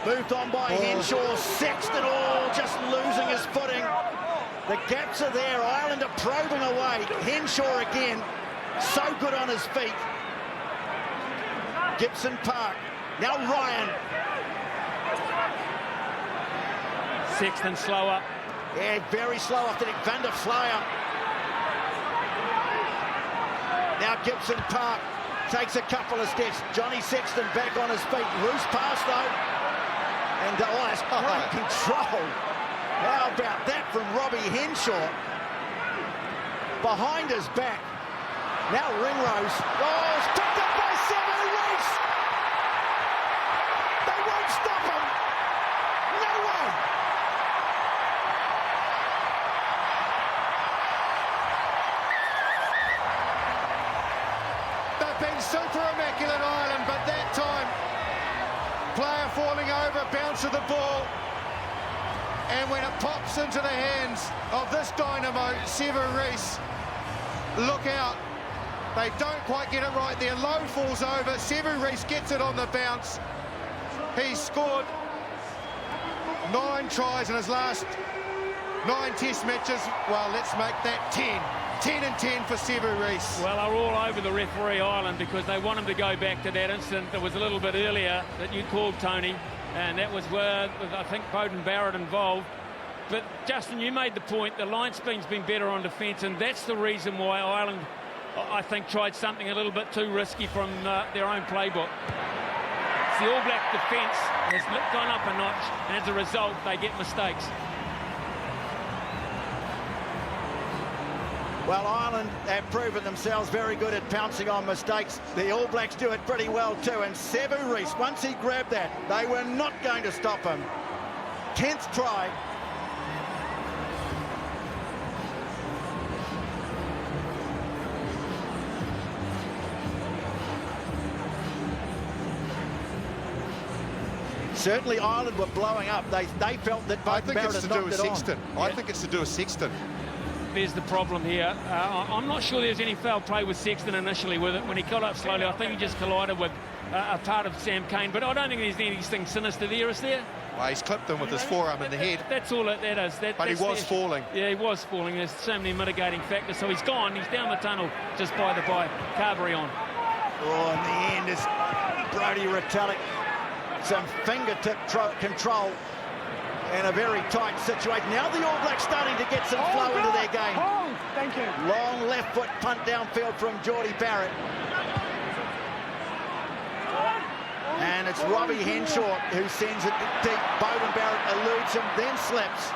Moved on by Henshaw. Sexton just losing his footing. The gaps are there. Ireland are probing away. Henshaw again. So good on his feet. Gibson Park. Now Ryan. Sexton slower. Yeah, very slow after Nick Van der Fleer. Now Gibson Park. takes a couple of steps. Johnny Sexton back on his feet. Roos pass though. And that's great control. How about that from Robbie Henshaw? Behind his back. Now Ringrose. Oh, it's picked up by Sevu Reece. They won't stop him. No way. They've been super immaculate, Ireland, but that time, player falling over, bounce of the ball, and when it pops into the hands of this dynamo, Sevu Reece, look out. They don't quite get it right there. Lowe falls over. Sevu Reece gets it on the bounce. He's scored 9 tries in his last 9 test matches. Well, let's make that 10. 10 and 10 for Sevu Reece. Well, they're all over the referee, Ireland, because they want him to go back to that incident that was a little bit earlier that you called, Tony, and that was where, I think, Beauden Barrett involved. But, Justin, you made the point, the line spin's been better on defence, and that's the reason why Ireland, I think, tried something a little bit too risky from their own playbook. It's the All Black defence has gone up a notch, and as a result, they get mistakes. Well, Ireland have proven themselves very good at pouncing on mistakes. The All Blacks do it pretty well too. And Sevu Reece, once he grabbed that, they were not going to stop him. 10th try. Certainly Ireland were blowing up. They felt that I Beauden think Barrett it's to had do knocked with it on. Sexton. I think it's to do with Sexton. There's the problem here. I'm not sure there's any foul play with Sexton initially with it. When he got up slowly, I think he just collided with a part of Sam Cane. But I don't think there's anything sinister there, is there? Well, he's clipped him with his forearm in the head. That's all that is. But he was falling. Yeah, he was falling. There's so many mitigating factors. So he's gone. He's down the tunnel just by the by. Carberry on. Oh, in the end is Brodie Retallick. Some fingertip control in a very tight situation. Now the All Blacks starting to get some flow into their game. Thank you. Long left foot punt downfield from Geordie Barrett. And it's Robbie Henshaw who sends it deep. Beauden Barrett eludes him, then slips.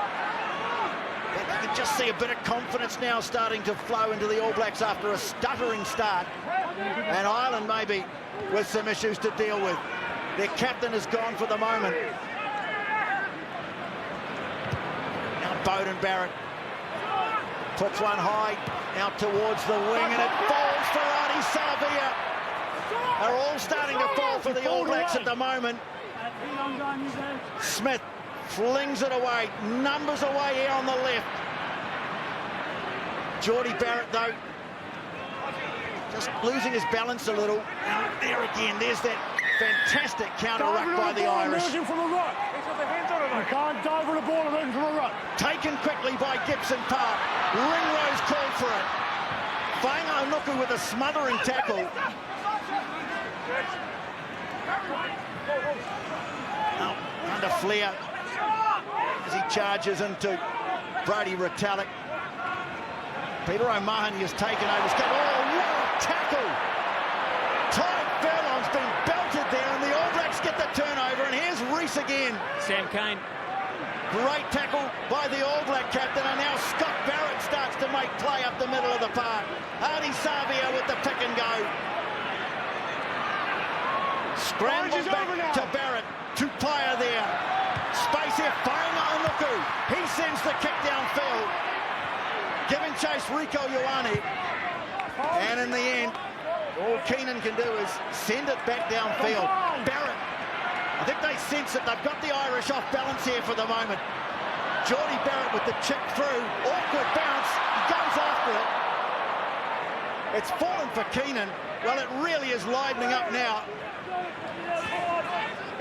You can just see a bit of confidence now starting to flow into the All Blacks after a stuttering start. And Ireland maybe with some issues to deal with. Their captain is gone for the moment. Now Beauden Barrett puts one high out towards the wing, and it falls for Ardie Savea. They're all starting to fall for the All Blacks at the moment. Smith flings it away, numbers away here on the left. Geordie Barrett, though, just losing his balance a little. And there again, there's that fantastic counter ruck by the Irish. You can't dive with a ball emerging from a ruck. Taken quickly by Gibson Park. Ringrose called for it. Fainga'anuku with a smothering tackle. Now, under Flair as he charges into Brodie Retallick. Peter O'Mahony has taken over. Oh, what a tackle! Tadhg Furlong's been belted there, and the All Blacks get the turnover, and here's Reece again. Sam Cane. Great tackle by the All Black captain, and now Scott Barrett starts to make play up the middle of the park. Ardie Savea with the pick and go. Scramble back to Barrett, to player there. Space here, Fainga'anuku. He sends the kick downfield. Giving chase Rieko Ioane. And in the end, all Keenan can do is send it back downfield. Barrett, I think they sense that they've got the Irish off balance here for the moment. Geordie Barrett with the chip through. Awkward bounce. He goes after it. It's fallen for Keenan. Well, it really is livening up now.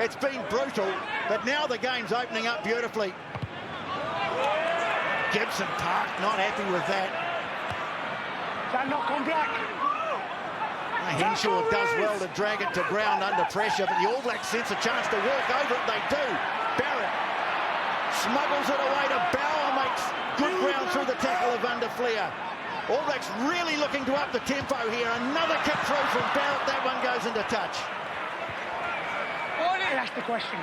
It's been brutal, but now the game's opening up beautifully. Gibson Park not happy with that. That knock on Black. Henshaw does well to drag it to ground under pressure, but the All Blacks sense a chance to walk over it. They do. Barrett smuggles it away to Bauer, makes good ground through the tackle of Van der Fleer. All Blacks really looking to up the tempo here. Another kick through from Barrett. That one goes into touch. That's the question.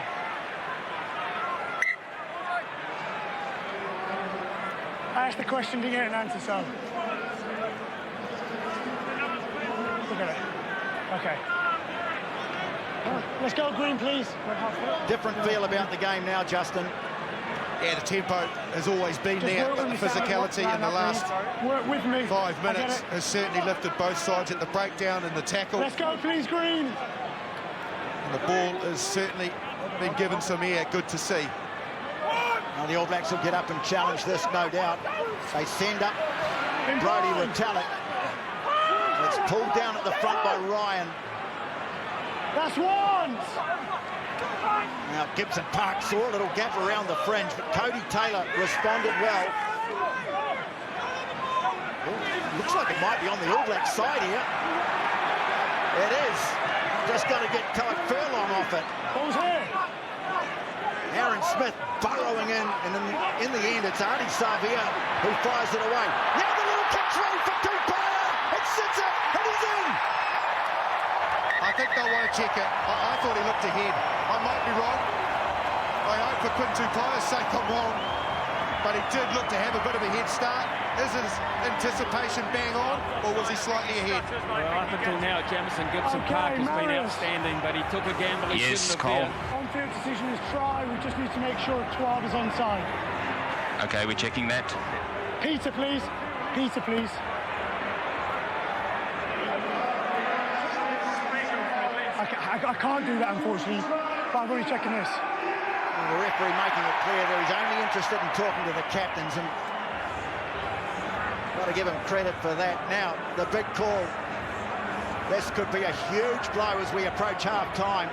I asked the question, didn't get an answer, so. Look at it. Okay. Let's go green, please. Different feel about the game now, Justin. Yeah, the tempo has always been there, but the physicality in the last work with me. 5 minutes has certainly lifted both sides at the breakdown and the tackle. Let's go, please, green. And the ball has certainly been given some air. Good to see. Well, the All Blacks will get up and challenge this, no doubt. They send up Brodie Retallick. It's pulled down at the front by Ryan. That's one. Now Gibson Park saw a little gap around the fringe, but Cody Taylor responded well. Oh, looks like it might be on the All Blacks side here. It is. Just got to get Tadhg Furlong off it. Ball's here. Aaron Smith burrowing in, and in the end it's Ardie Savea who fires it away. Now the little kick through for Tupaia. It sits it, and he's in. I think they'll want to check it. I thought he looked ahead. I might be wrong. I hope for Quinn Tupaia's sake I'm wrong. But he did look to have a bit of a head start. Is his anticipation bang on, or was he slightly ahead? Well, up until now, Jamison Gibson Park has been outstanding, but he took a gamble he shouldn't have. On-field decision is try. We just need to make sure 12 is onside. Okay, we're checking that. Peter, please. Peter, please. I can't do that, unfortunately, but I'm only checking this. And the referee making it clear that he's only interested in talking to the captains, and got to give him credit for that. Now, the big call. This could be a huge blow as we approach half-time.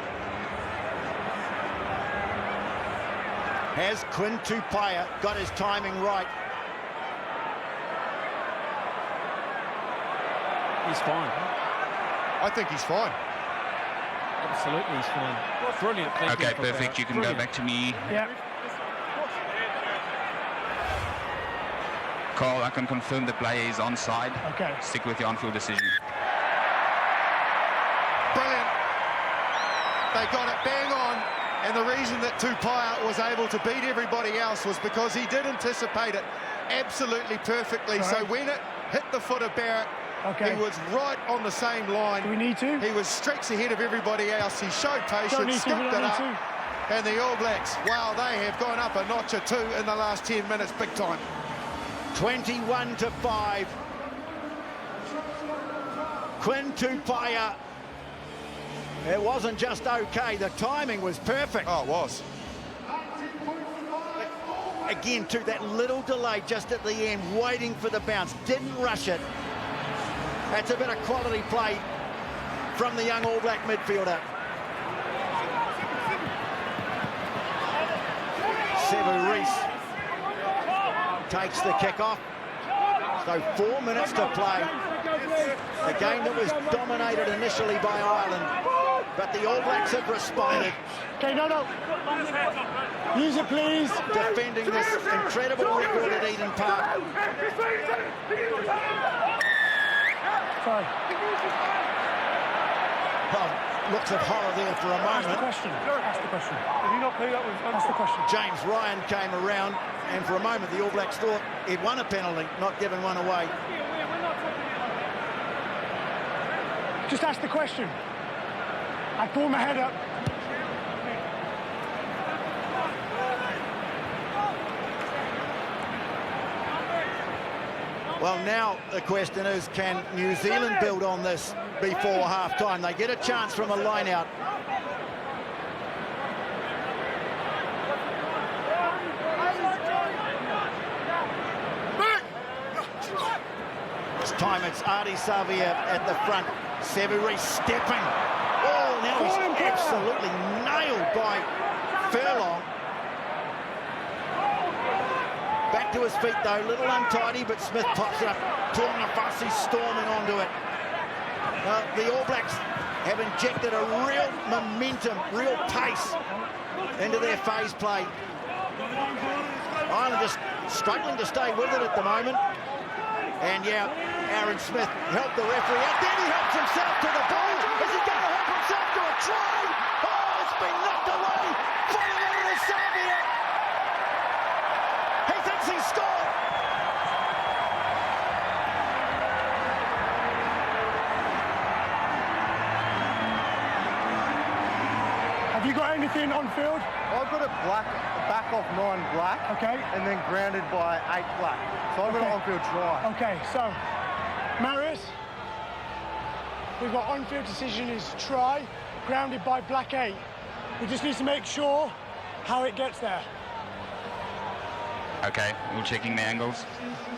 Has Quinn Tupaia got his timing right? He's fine. I think he's fine. Absolutely, he's fine. Brilliant. Okay, perfect. You can go back to me. Yeah. Carl, I can confirm the play is onside. Okay. Stick with your on-field decision. Brilliant. They got it bang on, and the reason that Tupaia was able to beat everybody else was because he did anticipate it absolutely perfectly. Sorry. So when it hit the foot of Barrett, Okay. he was right on the same line. Do we need to? He was streaks ahead of everybody else. He showed patience, scooped it up, and the All Blacks, wow, they have gone up a notch or two in the last 10 minutes, big time. 21-5. Quinn Tupaia. It wasn't just okay, the timing was perfect. Oh, it was. Again, too, that little delay just at the end, waiting for the bounce, didn't rush it. That's a bit of quality play from the young All Black midfielder. Sevu Reece takes the kick off. So 4 minutes to play. A game that was dominated initially by Ireland, but the All Blacks have responded. Okay, no. Use it, please. Defending this incredible record at Eden Park. Sorry. Well, looks of horror there for a Ask the moment. question. Ask the question. Did you not play that with? Ask the question. James Ryan came around, and for a moment the All Blacks thought he'd won a penalty, not given one away. Just ask the question. I pulled my head up. Well, now the question is, can New Zealand build on this before half-time? They get a chance from a line-out. This time it's Ardie Savea at the front. Sevu Reece stepping. Oh, now he's absolutely nailed by Furlong. Back to his feet though, little untidy, but Smith pops it up. Tuamafasi storming onto it. The All Blacks have injected a real momentum, real pace into their phase play. Ireland just struggling to stay with it at the moment. And yeah, Aaron Smith helped the referee out. Then he helps himself to the ball. Is he going to help himself to a try? Oh, it's been knocked away. Follow Savia. He thinks he's scored. Have you got anything on field? I've got a back off 9 black, Okay. and then grounded by 8 black. So I've got an on-field try. Okay, so, Marius, we've got on-field decision is try, grounded by black 8. We just need to make sure how it gets there. Okay, we're checking the angles.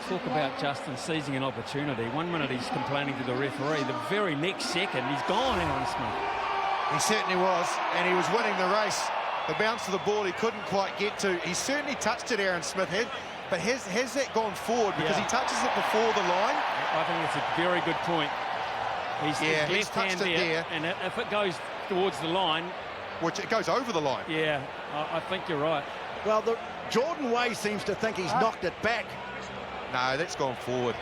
Talk about Justin seizing an opportunity. 1 minute he's complaining to the referee. The very next second, he's gone, Aaron Smith. He certainly was, and he was winning the race. The bounce of the ball he couldn't quite get to. He certainly touched it, Aaron Smith, but has that gone forward? Because he touches it before the line. I think it's a very good point. He's he's left hand touched it there. and if it goes towards the line, Which it goes over the line. yeah, I think you're right. Well, Jordan Way seems to think he's knocked it back. No, that's gone forward.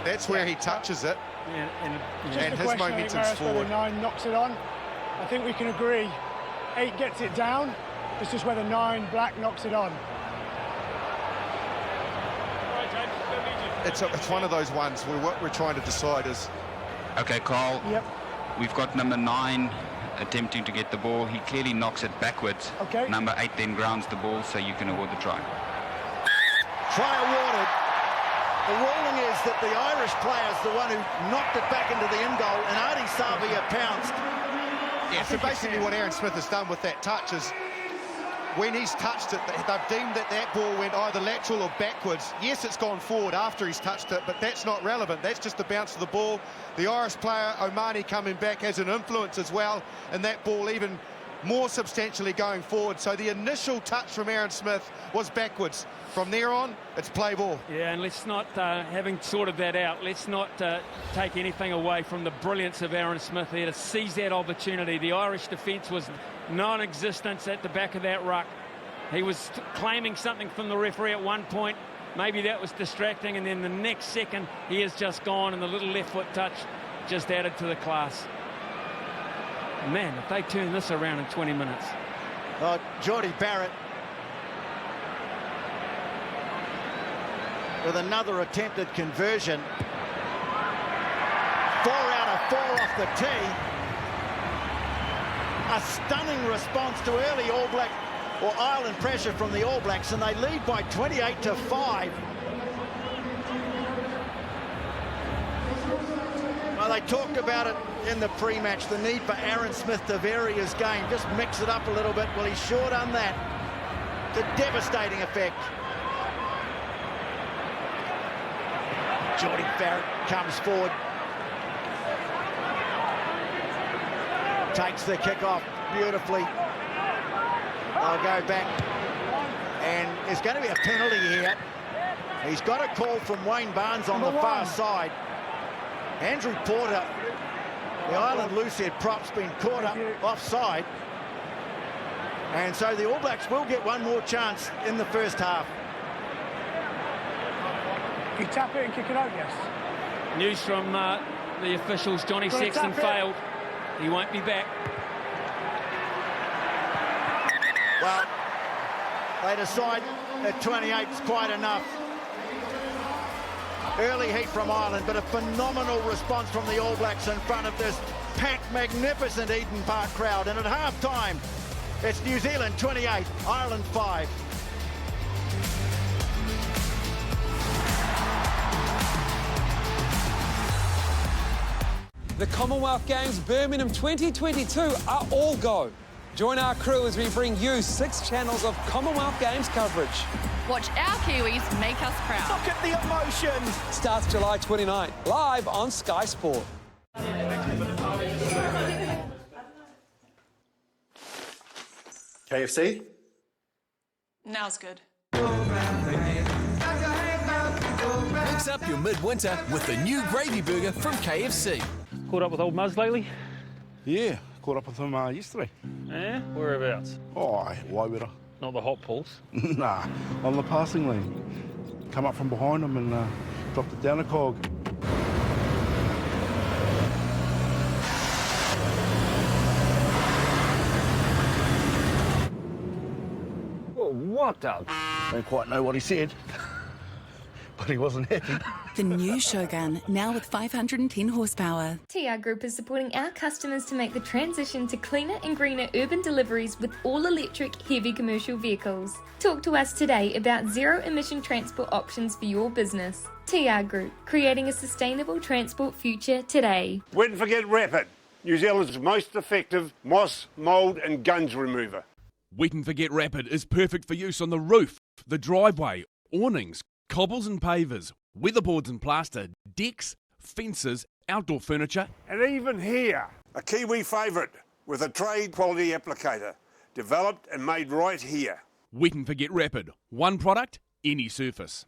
That's where he touches it. And And The his question, I think, momentum's Marius, whether forward. 9 knocks it on. I think we can agree 8 gets it down. It's just whether 9 black knocks it on. It's one of those ones where what we're trying to decide is, Okay, Carl. Yep. We've got number 9 attempting to get the ball. He clearly knocks it backwards. Okay. Number 8 then grounds the ball, so you can award the try. Try awarded. The ruling is that the Irish player is the one who knocked it back into the in goal, and Artie Savia pounced. yeah, so basically what Aaron Smith has done with that touch is when he's touched it, they've deemed that that ball went either lateral or backwards. Yes, it's gone forward after he's touched it, but that's not relevant. That's just the bounce of the ball. The Irish player, Omani, coming back has an influence as well, and that ball even more substantially going forward. So the initial touch from Aaron Smith was backwards. From there on, it's play ball. Yeah, and let's not, having sorted that out, let's not take anything away from the brilliance of Aaron Smith there to seize that opportunity. The Irish defence was non-existent at the back of that ruck. He was claiming something from the referee at one point. Maybe that was distracting, and then the next second, he has just gone, and the little left foot touch just added to the class. Man, if they turn this around in 20 minutes. Geordie Barrett with another attempted conversion. 4 out of 4 off the tee. A stunning response to early All Black or Ireland pressure from the All Blacks, and they lead by 28-5. Well, they talked about it in the pre-match, the need for Aaron Smith to vary his game, just mix it up a little bit. Well, he's sure done that. It's a devastating effect. Geordie Barrett comes forward. Takes the kick off beautifully. They'll go back. And there's going to be a penalty here. He's got a call from Wayne Barnes on the far side. Andrew Porter, the Ireland loosehead prop's been caught up offside. And so the All Blacks will get one more chance in the first half. You tap it and kick it out, yes. News from the officials, Johnny Gotta Sexton tap it. failed. He won't be back. Well, they decide that 28 is quite enough. Early heat from Ireland, but a phenomenal response from the All Blacks in front of this packed, magnificent Eden Park crowd. And at half-time, it's New Zealand 28, Ireland 5. The Commonwealth Games Birmingham 2022 are all go. Join our crew as we bring you 6 channels of Commonwealth Games coverage. Watch our Kiwis make us proud. Look at the emotion! Starts July 29, live on Sky Sport. KFC? Now's good. Mix up your midwinter with the new gravy burger from KFC. Caught up with old Muzz lately? Yeah, caught up with him yesterday. Yeah? Whereabouts? Oh, Wairera. not the hot pulse. Nah, on the passing lane. Come up from behind them and dropped it down a cog. What the? Don't quite know what he said, but he wasn't happy. The new Shogun, now with 510 horsepower. TR Group is supporting our customers to make the transition to cleaner and greener urban deliveries with all-electric heavy commercial vehicles. Talk to us today about zero-emission transport options for your business. TR Group, creating a sustainable transport future today. Wait and forget Rapid, New Zealand's most effective moss, mould and gunge remover. Wet and Forget Rapid is perfect for use on the roof, the driveway, awnings, cobbles and pavers, weatherboards and plaster, decks, fences, outdoor furniture. And even here, a Kiwi favourite with a trade quality applicator, developed and made right here. Wet and Forget Rapid, one product, any surface.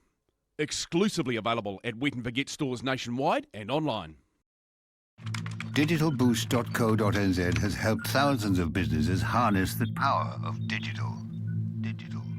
Exclusively available at Wet and Forget stores nationwide and online. DigitalBoost.co.nz has helped thousands of businesses harness the power of digital.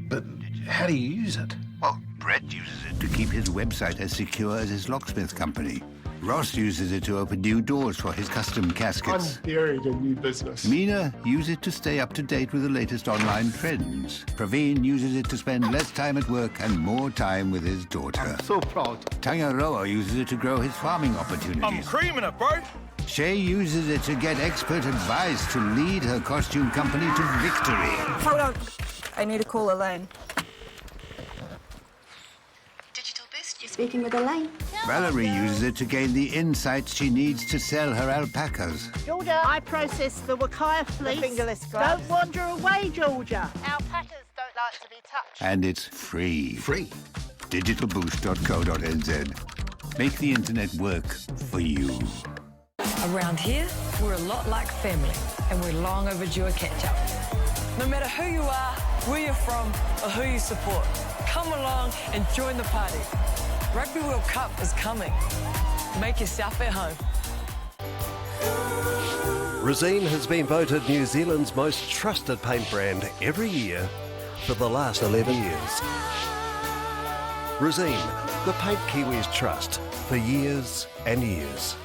But how do you use it? Well, Brett uses it to keep his website as secure as his locksmith company. Ross uses it to open new doors for his custom caskets. I'm buried in new business. Mina uses it to stay up to date with the latest online trends. Praveen uses it to spend less time at work and more time with his daughter. I'm so proud. Tangaroa uses it to grow his farming opportunities. I'm creaming it, bro. Shay uses it to get expert advice to lead her costume company to victory. Hold on. I need to call Elaine. Digital Boost, you're speaking with Elaine. Valerie uses it to gain the insights she needs to sell her alpacas. Georgia, I process the Wakaya fleece. Fingerless gloves. Don't wander away, Georgia. Alpacas don't like to be touched. And it's free. Free? DigitalBoost.co.nz. Make the internet work for you. Around here, we're a lot like family, and we're long overdue a catch-up. No matter who you are, where you're from, or who you support, come along and join the party. Rugby World Cup is coming. Make yourself at home. Resene has been voted New Zealand's most trusted paint brand every year for the last 11 years. Resene, the paint Kiwis trust for years and years.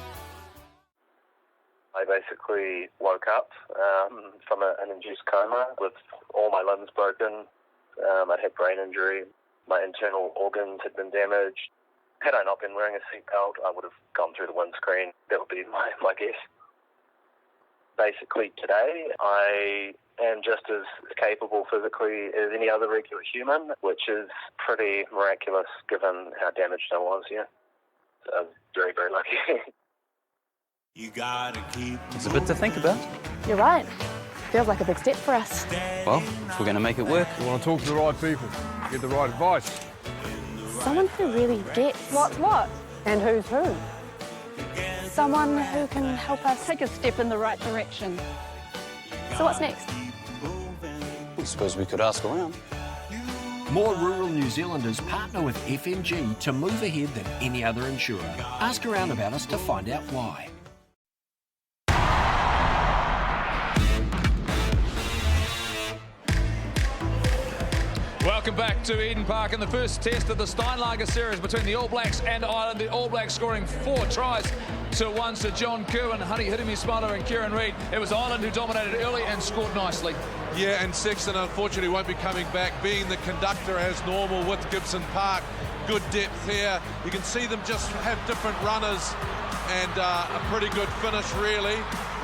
I basically woke up from an induced coma with all my limbs broken. I'd had brain injury. My internal organs had been damaged. Had I not been wearing a seatbelt, I would have gone through the windscreen. That would be my guess. Basically, today, I am just as capable physically as any other regular human, which is pretty miraculous given how damaged I was, yeah. So I was very, very lucky. You gotta keep. It's a bit to think about. You're right. Feels like a big step for us. Well, if we're going to make it work, we want to talk to the right people, get the right advice. Someone who really gets what's what and who's who. Someone who can help us take a step in the right direction. So what's next? I suppose we could ask around. More rural New Zealanders partner with FMG to move ahead than any other insurer. Ask around about us to find out why. Welcome back to Eden Park in the first test of the Steinlager series between the All Blacks and Ireland. The All Blacks scoring 4 tries to 1 to John Kirwan, Honey Hitimi-Smaller and Kieran Reid. It was Ireland who dominated early and scored nicely. Yeah, and Sexton unfortunately won't be coming back, being the conductor as normal with Gibson Park. Good depth here. You can see them just have different runners and a pretty good finish, really.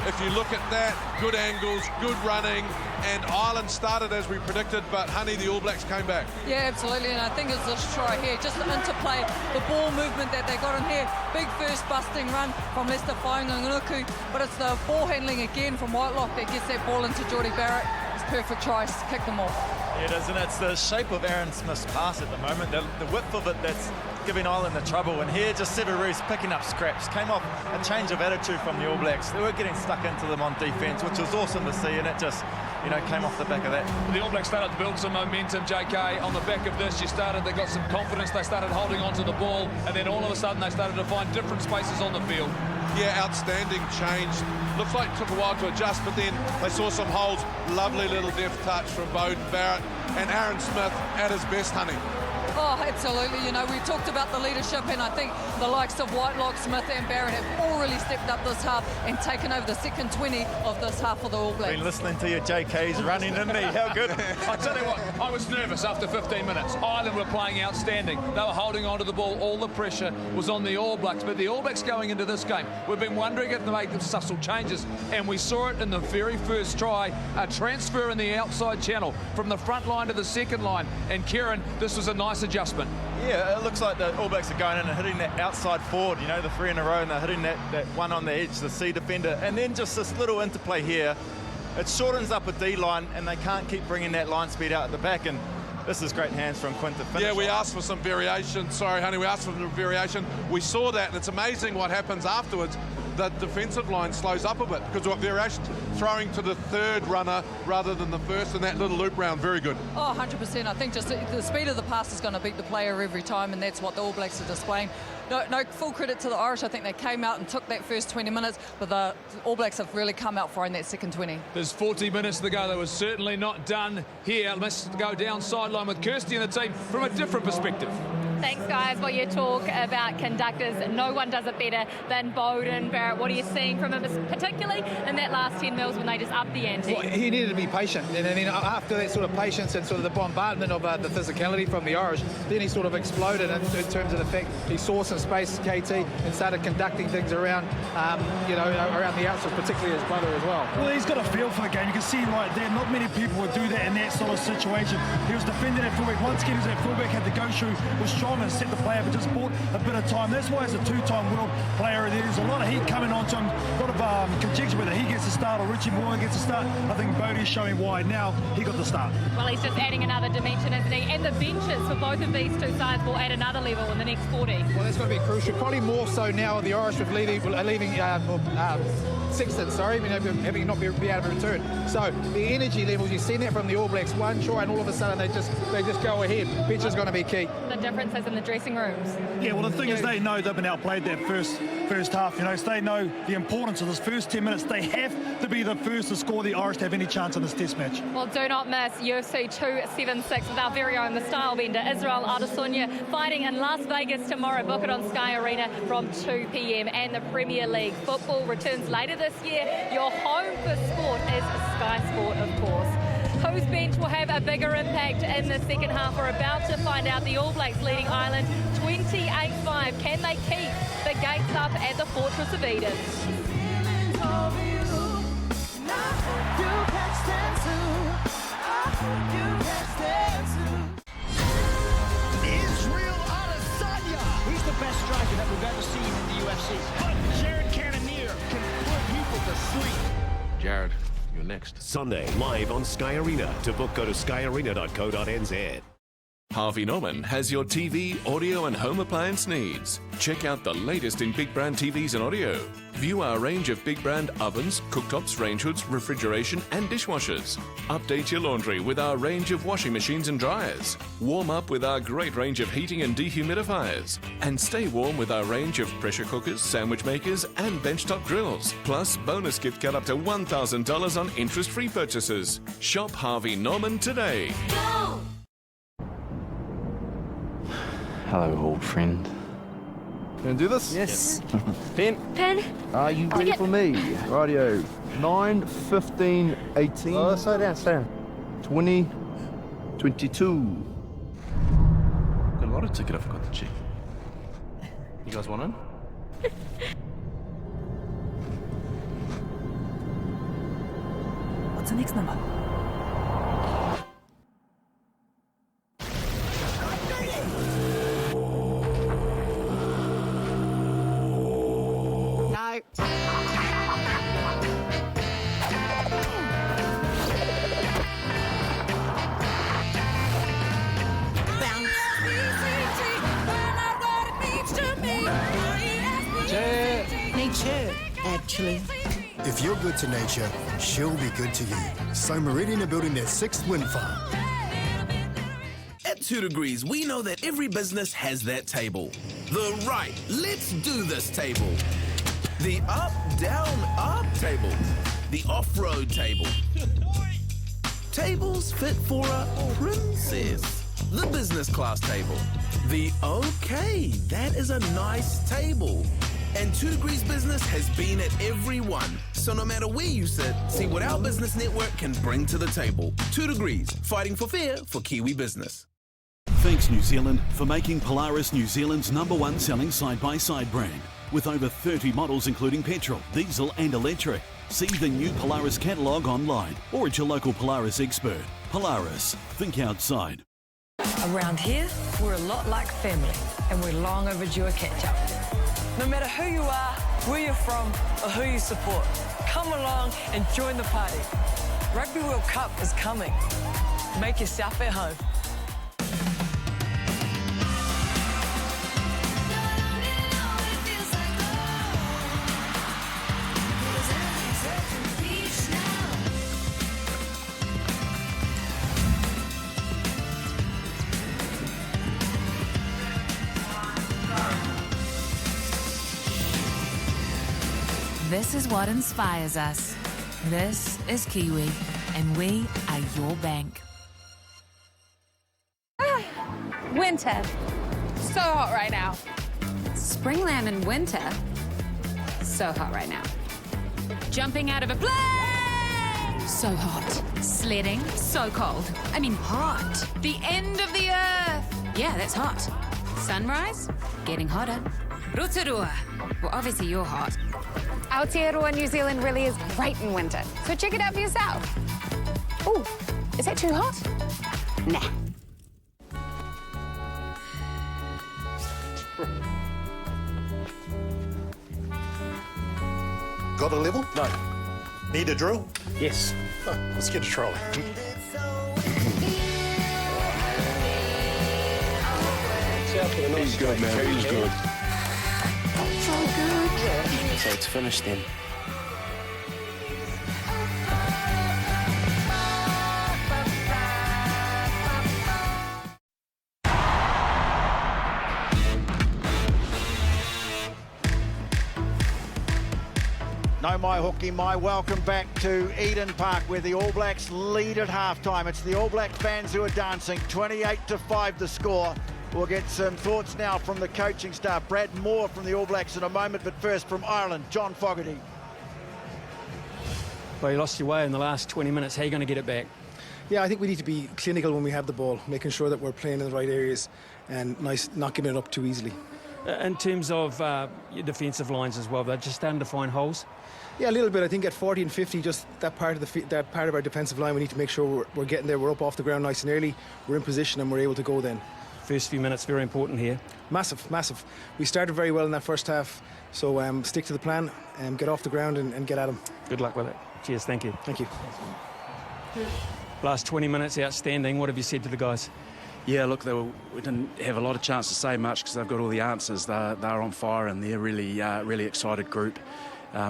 If you look at that, good angles, good running, and Ireland started as we predicted, but Honey, the All Blacks came back. Yeah, absolutely, and I think it's this try here, just the interplay, the ball movement that they got in here, big first busting run from Lester Fainganuku, but it's the ball handling again from Whitelock that gets that ball into Jordie Barrett. It's perfect try, kick them off. It is, and it's the shape of Aaron Smith's pass at the moment, the width of it that's giving Ireland the trouble. And here, just Severus picking up scraps. Came off a change of attitude from the All Blacks. They were getting stuck into them on defence, which was awesome to see, and it just, came off the back of that. The All Blacks started to build some momentum, JK. On the back of this, they got some confidence. They started holding on to the ball, and then all of a sudden they started to find different spaces on the field. Yeah, outstanding change. Looks like it took a while to adjust, but then they saw some holes. Lovely little deft touch from Beauden Barrett. and Aaron Smith at his best, honey. Oh, absolutely. You know, we talked about the leadership, and I think the likes of Whitelock, Smith and Barrett have all really stepped up this half and taken over the second 20 of this half for the All Blacks. Been listening to your JKs running, didn't he? How good. I tell you what, I was nervous after 15 minutes. Ireland were playing outstanding. They were holding on to the ball. All the pressure was on the All Blacks. But the All Blacks going into this game, we've been wondering if they make the subtle changes, and we saw it in the very first try, a transfer in the outside channel from the front line to the second line. And Kieran, this was a nice adjustment. Yeah, it looks like the All Blacks are going in and hitting that outside forward, you know, the 3 in a row, and they're hitting that one on the edge, the C defender. And then just this little interplay here, it shortens up a D line, and they can't keep bringing that line speed out at the back. And this is great hands from Quinn to finish. Yeah, we asked for some variation. Sorry, honey, we asked for some variation. We saw that, and it's amazing what happens afterwards. The defensive line slows up a bit because we've got variations, throwing to the third runner rather than the first, and that little loop round, very good. Oh, 100%. I think just the speed of the pass is going to beat the player every time, and that's what the All Blacks are displaying. No full credit to the Irish. I think they came out and took that first 20 minutes, but the All Blacks have really come out firing that second 20. There's 40 minutes to go. They were certainly not done here. Let's go down sideline with Kirsty and the team from a different perspective. Thanks, guys. What you talk about conductors, no one does it better than Beauden Barrett. What are you seeing from him, particularly in that last 10 mils when they just upped the ante? Well, he needed to be patient, and then after that sort of patience and sort of the bombardment of the physicality from the Irish, then he sort of exploded in terms of the fact he saw some space, KT, and started conducting things around, around the outside, particularly his brother as well. Well, he's got a feel for the game. You can see right there, not many people would do that in that sort of situation. He was defending at fullback. Once again, that fullback had to go through, was strong and set the play up, but just bought a bit of time. That's why he's a two-time world player. There's a lot of heat coming onto him, a lot of conjecture whether he gets the start or Richie Moore gets the start. I think Bodie's showing why now he got the start. Well, he's just adding another dimension, isn't he? And the benches for both of these two sides will add another level in the next 40. Well, that's going to be crucial. Probably more so now the Irish with leaving Sexton, having not be able to return. So the energy levels, you've seen that from the All Blacks, one try and all of a sudden they just go ahead. Bench is going to be key. The differences in the dressing rooms. Yeah, well, the thing is they know they've been outplayed that first half, so they know the importance of this first 10 minutes. They have to be the first to score the Irish to have any chance in this test match. Well, do not miss UFC 276 with our very own The Style Bender, Israel Adesanya, fighting in Las Vegas tomorrow. Book it on Sky Arena from 2 p.m. And the Premier League football returns later this year. Your home for sport is Sky Sport, of course. Whose bench will have a bigger impact in the second half? We're about to find out. The All Blacks leading Ireland 28-5. Can they keep the gates up at the Fortress of Eden? Israel Adesanya. He's the best striker that we've ever seen in the UFC. But Jared Cannonier can put people to sleep. Jared, you're next. Sunday, live on Sky Arena. To book, go to skyarena.co.nz. Harvey Norman has your TV, audio and home appliance needs. Check out the latest in big brand TVs and audio. View our range of big brand ovens, cooktops, range hoods, refrigeration and dishwashers. Update your laundry with our range of washing machines and dryers. Warm up with our great range of heating and dehumidifiers. And stay warm with our range of pressure cookers, sandwich makers and benchtop grills. Plus, bonus gift get up to $1,000 on interest-free purchases. Shop Harvey Norman today. Go! Hello, old friend. Gonna do this? Yes. Pen. Pen. Are you ready for me? Radio. 9, 15, 18. Oh, slow down. 20, 22. Got a lot of ticket I forgot to check. You guys want in? What's the next number? Nature, actually. If you're good to nature, she'll be good to you. So Meridian are building their 6th wind farm. At 2 Degrees, we know that every business has that table. The right, let's do this table. The up, down, up table. The off-road table. Tables fit for a princess. The business class table. The okay, that is a nice table. And 2 Degrees Business has been at every one. So no matter where you sit, see what our business network can bring to the table. 2 Degrees, fighting for fair for Kiwi business. Thanks New Zealand for making Polaris New Zealand's #1 selling side-by-side brand. With over 30 models including petrol, diesel and electric. See the new Polaris catalogue online or at your local Polaris expert. Polaris, think outside. Around here, we're a lot like family and we're long overdue a catch-up. No matter who you are, where you're from or who you support, come along and join the party. Rugby World Cup is coming. Make yourself at home. This is what inspires us. This is Kiwi, and we are your bank. Winter. So hot right now. Springland in winter. So hot right now. Jumping out of a plane. So hot. Sledding. So cold. I mean hot. The end of the earth. Yeah, that's hot. Sunrise. Getting hotter. Rotorua. Well, obviously you're hot. Aotearoa, New Zealand really is great in winter, so check it out for yourself. Ooh, is that too hot? Nah. Got a level? No. Need a drill? Yes. Oh, let's get a trolley. He's good, man. He's good. So good. So it's finished then. No mai hoki mai. Welcome back to Eden Park where the All Blacks lead at halftime. It's the All Blacks fans who are dancing. 28-5 the score. We'll get some thoughts now from the coaching staff. Brad Moore from the All Blacks in a moment, but first from Ireland, John Fogarty. Well, you lost your way in the last 20 minutes. How are you going to get it back? Yeah, I think we need to be clinical when we have the ball, making sure that we're playing in the right areas and not giving it up too easily. In terms of your defensive lines as well, they're just starting to find holes. Yeah, a little bit. I think at 40 and 50, just that part of our defensive line, we need to make sure we're getting there. We're up off the ground nice and early. We're in position and we're able to go then. First few minutes, very important here. Massive, massive. We started very well in that first half, so stick to the plan and get off the ground and get at them. Good luck with it. Cheers, thank you. Thank you. Last 20 minutes, outstanding. What have you said to the guys? Yeah, look, we didn't have a lot of chance to say much because they've got all the answers. They're on fire and they're really excited group.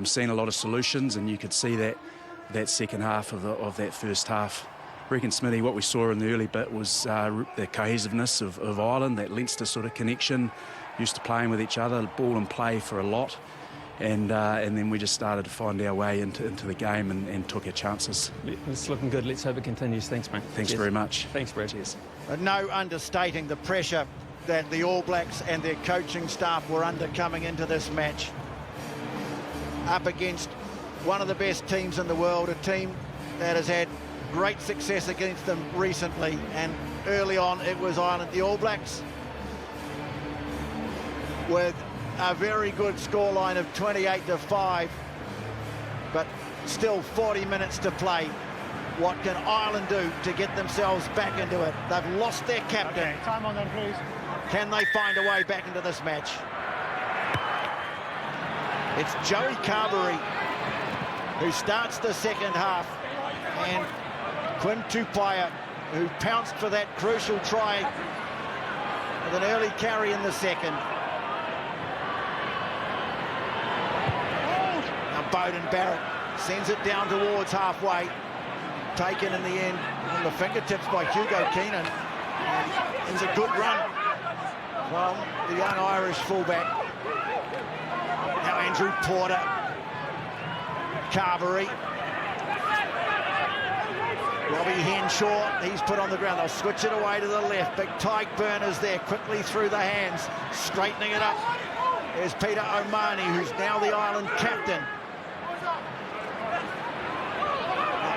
Seen a lot of solutions, and you could see that second half of that first half. I reckon, Smithy, what we saw in the early bit was the cohesiveness of Ireland, that Leinster sort of connection, used to playing with each other, ball and play for a lot. And then we just started to find our way into the game and took our chances. It's looking good. Let's hope it continues. Thanks, mate. Thanks very much. Thanks, Brad. Cheers. No understating the pressure that the All Blacks and their coaching staff were under coming into this match. Up against one of the best teams in the world, a team that has had great success against them recently, and early on it was Ireland. The All Blacks with a very good scoreline of 28-5, but still 40 minutes to play. What can Ireland do to get themselves back into it? They've lost their captain. Okay, time on then, please. Can they find a way back into this match? It's Joey Carberry who starts the second half, and Quinn Tupaia, who pounced for that crucial try with an early carry in the second. Now Beauden Barrett sends it down towards halfway. Taken in the end on the fingertips by Hugo Keenan. And it's a good run from the young Irish fullback. Now Andrew Porter. Carberry. Robbie Henshaw, he's put on the ground. They'll switch it away to the left. Big Tyke Burners there, quickly through the hands, straightening it up. There's Peter O'Mahony, who's now the Ireland captain.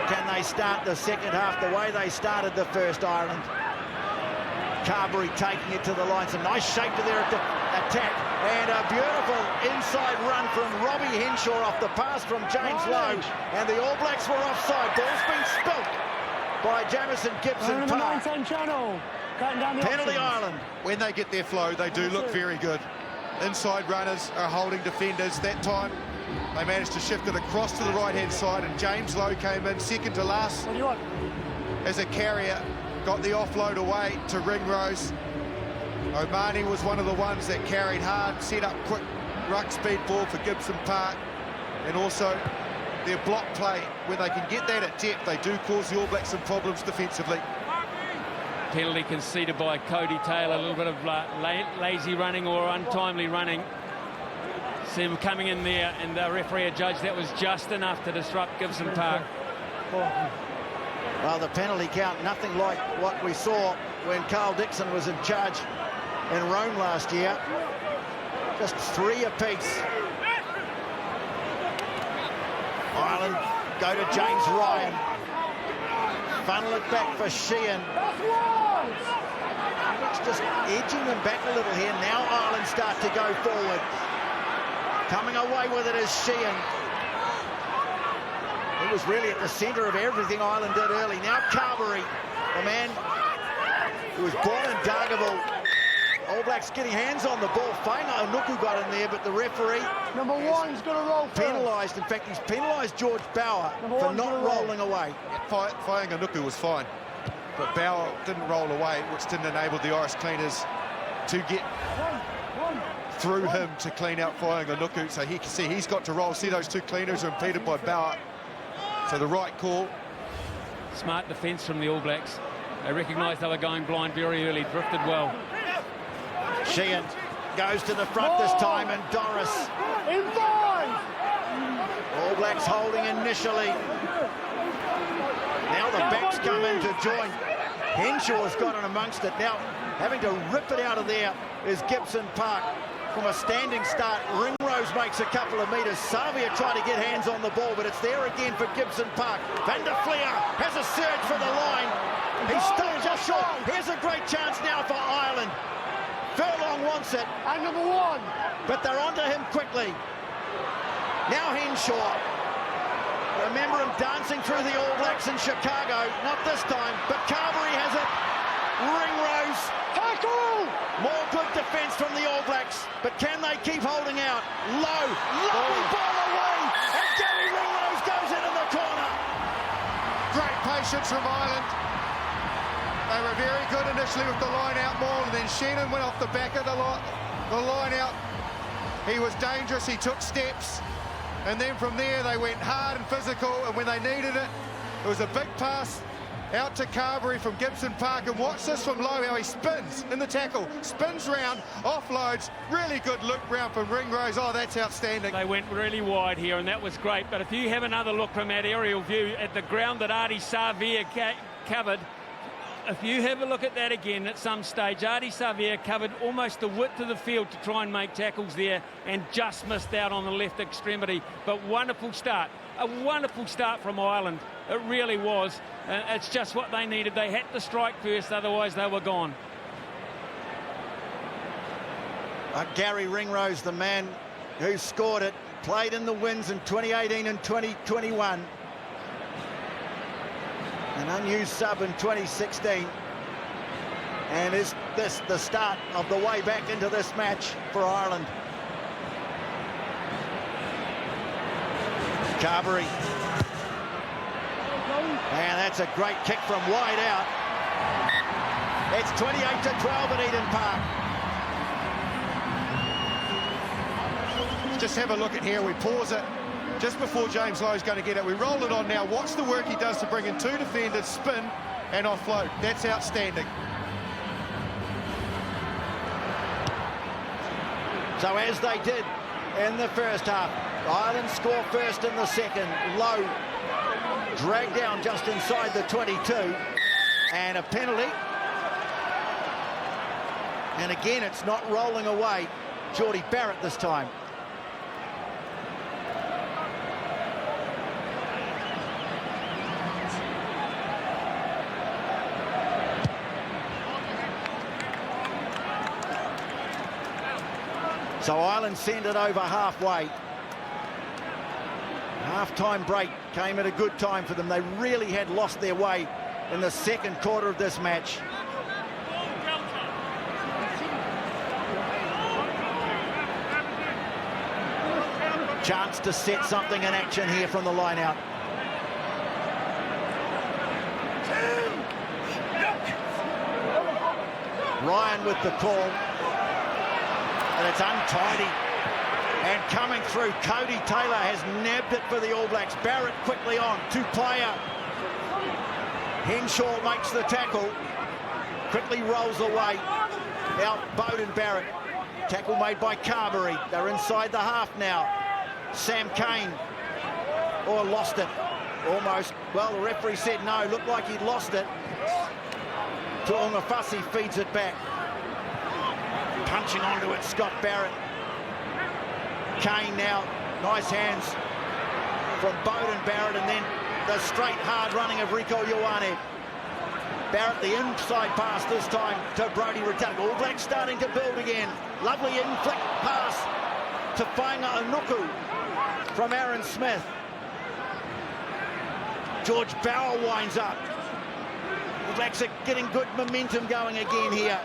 Can they start the second half the way they started the first, Ireland? Carberry taking it to the line. Some nice shape to their attack. And a beautiful inside run from Robbie Henshaw off the pass from James Lowe. And the All Blacks were offside. Ball's been spilt by Jamison Gibson Park. Penalty Ireland. When they get their flow, they do look very good. Inside runners are holding defenders. That time, they managed to shift it across to the right-hand side, and James Lowe came in second to last as a carrier. Got the offload away to Ringrose. O'Mahony was one of the ones that carried hard, set up quick ruck speed ball for Gibson Park, and also their block play. When they can get that at depth, they do cause the All Blacks some problems defensively. Penalty conceded by Cody Taylor, a little bit of lazy running or untimely running. See him coming in there, and the referee adjudged that was just enough to disrupt Gibson Park. Well, the penalty count, nothing like what we saw when Carl Dixon was in charge in Rome last year. Just 3 apiece. Ireland go to James Ryan. Funnel it back for Sheehan. It's just edging them back a little here. Now Ireland start to go forward. Coming away with it is Sheehan. He was really at the centre of everything Ireland did early. Now Carberry, the man who was born in Dargaville. All Blacks getting hands on the ball. Fainga Anuku got in there, but the referee Number 1's going to roll penalised. In fact, he's penalised George Bauer for not rolling away. Fainga Anuku was fine, but Bauer didn't roll away, which didn't enable the Irish cleaners to get through him to clean out Fainga Anuku. So he can see he's got to roll. See, those 2 cleaners are impeded by Bauer. So the right call. Smart defence from the All Blacks. They recognised they were going blind very early, drifted well. Sheehan goes to the front this time, and Doris. All Blacks holding initially. Now the backs come in to join. Henshaw's got in amongst it. Now having to rip it out of there is Gibson Park. From a standing start, Ringrose makes a couple of metres. Savia tried to get hands on the ball, but it's there again for Gibson Park. Van der Fleer has a surge for the line. He's stopped just short. Here's a great chance now for Ireland. Furlong wants it. And number 1. But they're onto him quickly. Now Henshaw. Remember him dancing through the All Blacks in Chicago. Not this time, but Carberry has it. Ringrose. Tackle! More good defence from the All Blacks, but can they keep holding out? Low, lovely ball away, and Gary Ringrose goes into the corner. Great patience from Ireland. They were very good initially with the line-out ball, and then Shannon went off the back of the line-out. He was dangerous, he took steps, and then from there they went hard and physical, and when they needed it, it was a big pass out to Carberry from Gibson Park, and watch this from Lowe, how he spins in the tackle, spins round, offloads, really good look round from Ringrose. Oh, that's outstanding. They went really wide here, and that was great, but if you have another look from that aerial view at the ground that Ardie Savea covered, if you have a look at that again at some stage, Ardie Savea covered almost the width of the field to try and make tackles there and just missed out on the left extremity. But wonderful start. A wonderful start from Ireland. It really was. It's just what they needed. They had to strike first, otherwise they were gone. Gary Ringrose, the man who scored it, played in the Winds in 2018 and 2021. An unused sub in 2016. And is this the start of the way back into this match for Ireland? Carberry. And that's a great kick from wide out. It's 28-12 at Eden Park. Just have a look at here. We pause it just before James Lowe's going to get it. We roll it on now. Watch the work he does to bring in 2 defenders, spin and offload. That's outstanding. So as they did in the first half, Ireland score first in the second. Lowe dragged down just inside the 22, and a penalty. And again, it's not rolling away. Geordie Barrett this time. So Ireland send it over halfway. Half-time break came at a good time for them. They really had lost their way in the second quarter of this match. Chance to set something in action here from the line-out. Ryan with the call. And it's untidy. And coming through, Cody Taylor has nabbed it for the All Blacks. Barrett quickly on, two-player. Henshaw makes the tackle. Quickly rolls away. Out Beauden Barrett. Tackle made by Carberry. They're inside the half now. Sam Cane. Or lost it. Almost. Well, the referee said no. Looked like he'd lost it. Tu'ungafasi feeds it back. Punching onto it, Scott Barrett. Kane now, nice hands from Beauden Barrett, and then the straight hard running of Rieko Ioane. Barrett the inside pass this time to Brodie Retallick. All Blacks starting to build again. Lovely in-flick pass to Whainga Anuku from Aaron Smith. George Bauer winds up. All Blacks are getting good momentum going again here.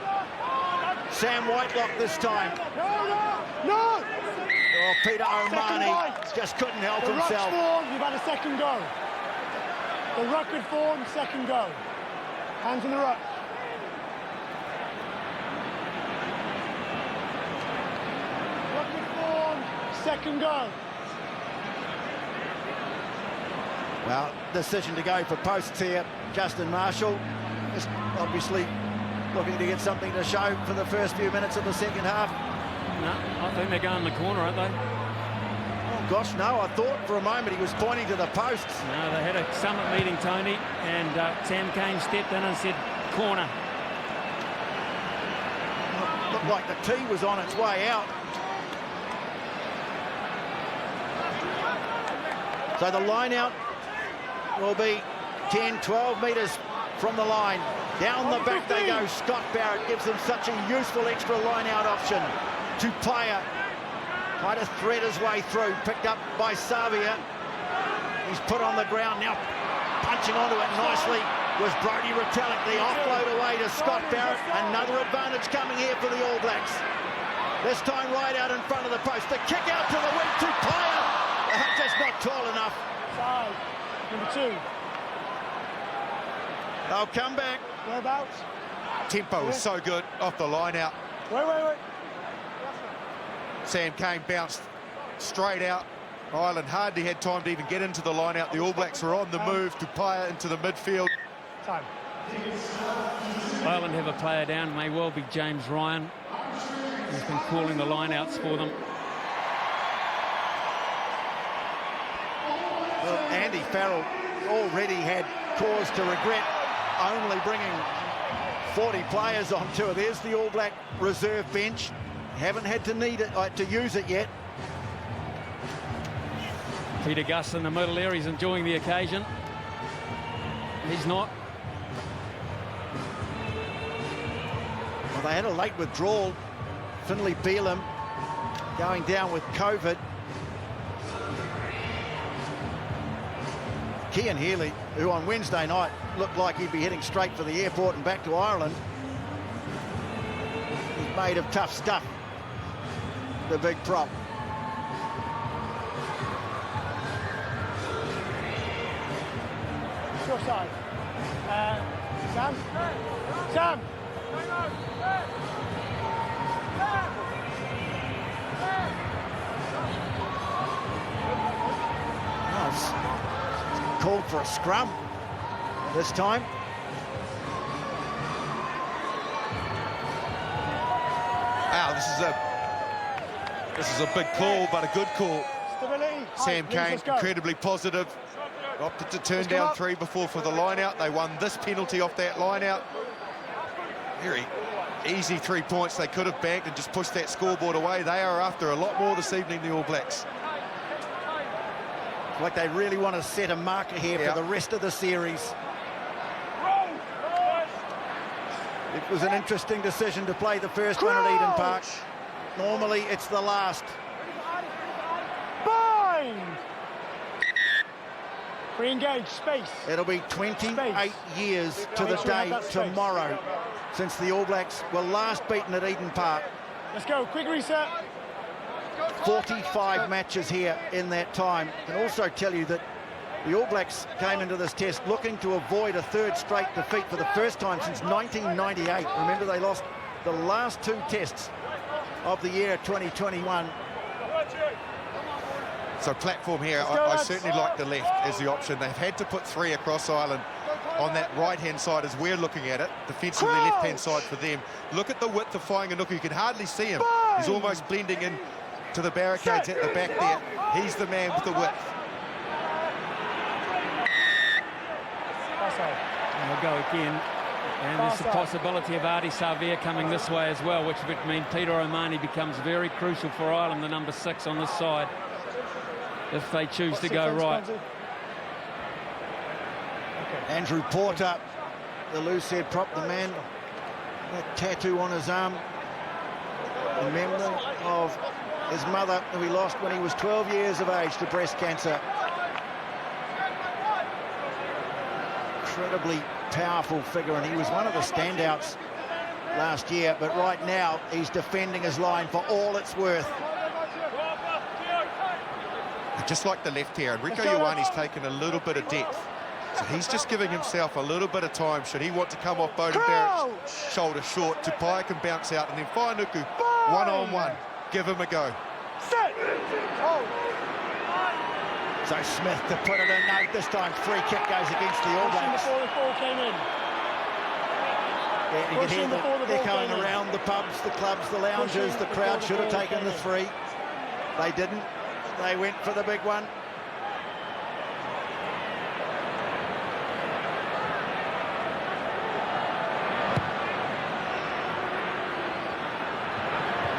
Sam Whitelock this time. No! Oh, Peter O'Mahony just couldn't help himself. The ruck's form, you've had a second go. The ruck had formed, second go. Hands in the ruck. Ruck had formed, second go. Well, decision to go for posts here. Justin Marshall just obviously looking to get something to show for the first few minutes of the second half. No, I think they're going in the corner, aren't they? Oh, gosh, no. I thought for a moment he was pointing to the posts. No, they had a summit meeting, Tony, and Sam Cane stepped in and said, corner. Looked like the tee was on its way out. So the line out will be 10, 12 metres from the line. Down the back they go. Scott Barrett gives them such a useful extra line-out option. Tupaia tried to thread his way through. Picked up by Savia. He's put on the ground now. Punching onto it nicely was Brodie Retallick. The offload away to Scott Barrett. Another advantage coming here for the All Blacks. This time right out in front of the post. The kick out to the wing. Tupaia. Just not tall enough. Side. Number 2. They'll come back. Whereabouts? Tempo was so good off the line out. Wait. Sam Cane bounced straight out. Ireland hardly had time to even get into the line out. The All Blacks are on the move. Tupaia into the midfield. Time. Ireland have a player down. May well be James Ryan. He's been calling the line-outs for them. Well, Andy Farrell already had cause to regret only bringing 40 players on tour. There's the All Black reserve bench. Haven't had to need it to use it yet. Peter Gus in the middle there. He's enjoying the occasion. He's not. Well, they had a late withdrawal. Finlay Beelum going down with COVID. Cian Healy, who on Wednesday night looked like he'd be heading straight for the airport and back to Ireland. He's made of tough stuff, the big prop. Your side. Sam? Sam! Called for a scrum this time. Wow, this is a big call, but a good call. Stability. Sam Cane, incredibly positive. Opted to turn down 3 before for the line-out. They won this penalty off that line-out. Very easy 3 points they could have banked and just pushed that scoreboard away. They are after a lot more this evening, the All Blacks. Like they really want to set a marker here for the rest of the series. It was an interesting decision to play the first one at Eden Park. Normally, it's the last. Bind! Re-engage, space. It'll be 28 years to the day tomorrow since the All Blacks were last beaten at Eden Park. Let's go, quick reset. 45 matches here in that time. I can also tell you that the All Blacks came into this test looking to avoid a third straight defeat for the first time since 1998. Remember, they lost the last 2 tests of the year 2021. So platform here, I certainly like the left as the option. They've had to put 3 across Ireland on that right-hand side as we're looking at it. Defensively left-hand side for them. Look at the width of Fainga'anuku. You can hardly see him. He's almost blending in to the barricades at the back there. He's the man with the width. And we'll go again. And there's the possibility of Ardie Savea coming this way as well, which would mean Peter O'Mahony becomes very crucial for Ireland, the number 6 on this side, if they choose to go right. Andrew Porter, the loose head prop, the man, that tattoo on his arm, a memory of his mother, who he lost when he was 12 years of age to breast cancer. Incredibly powerful figure, and he was one of the standouts last year, but right now he's defending his line for all it's worth. Just like the left here, Rieko Ioane's taken a little bit of depth, so he's just giving himself a little bit of time should he want to come off Beauden Barrett's shoulder short. Tupaia can bounce out, and then Fainga'anuku one-on-one. Give him a go. So Smith to put it in. No, this time free kick goes against the All Blacks. Before the ball came in. Yeah, you can hear them echoing around the pubs, the clubs, the lounges. The crowd should have taken the 3. They didn't. They went for the big one.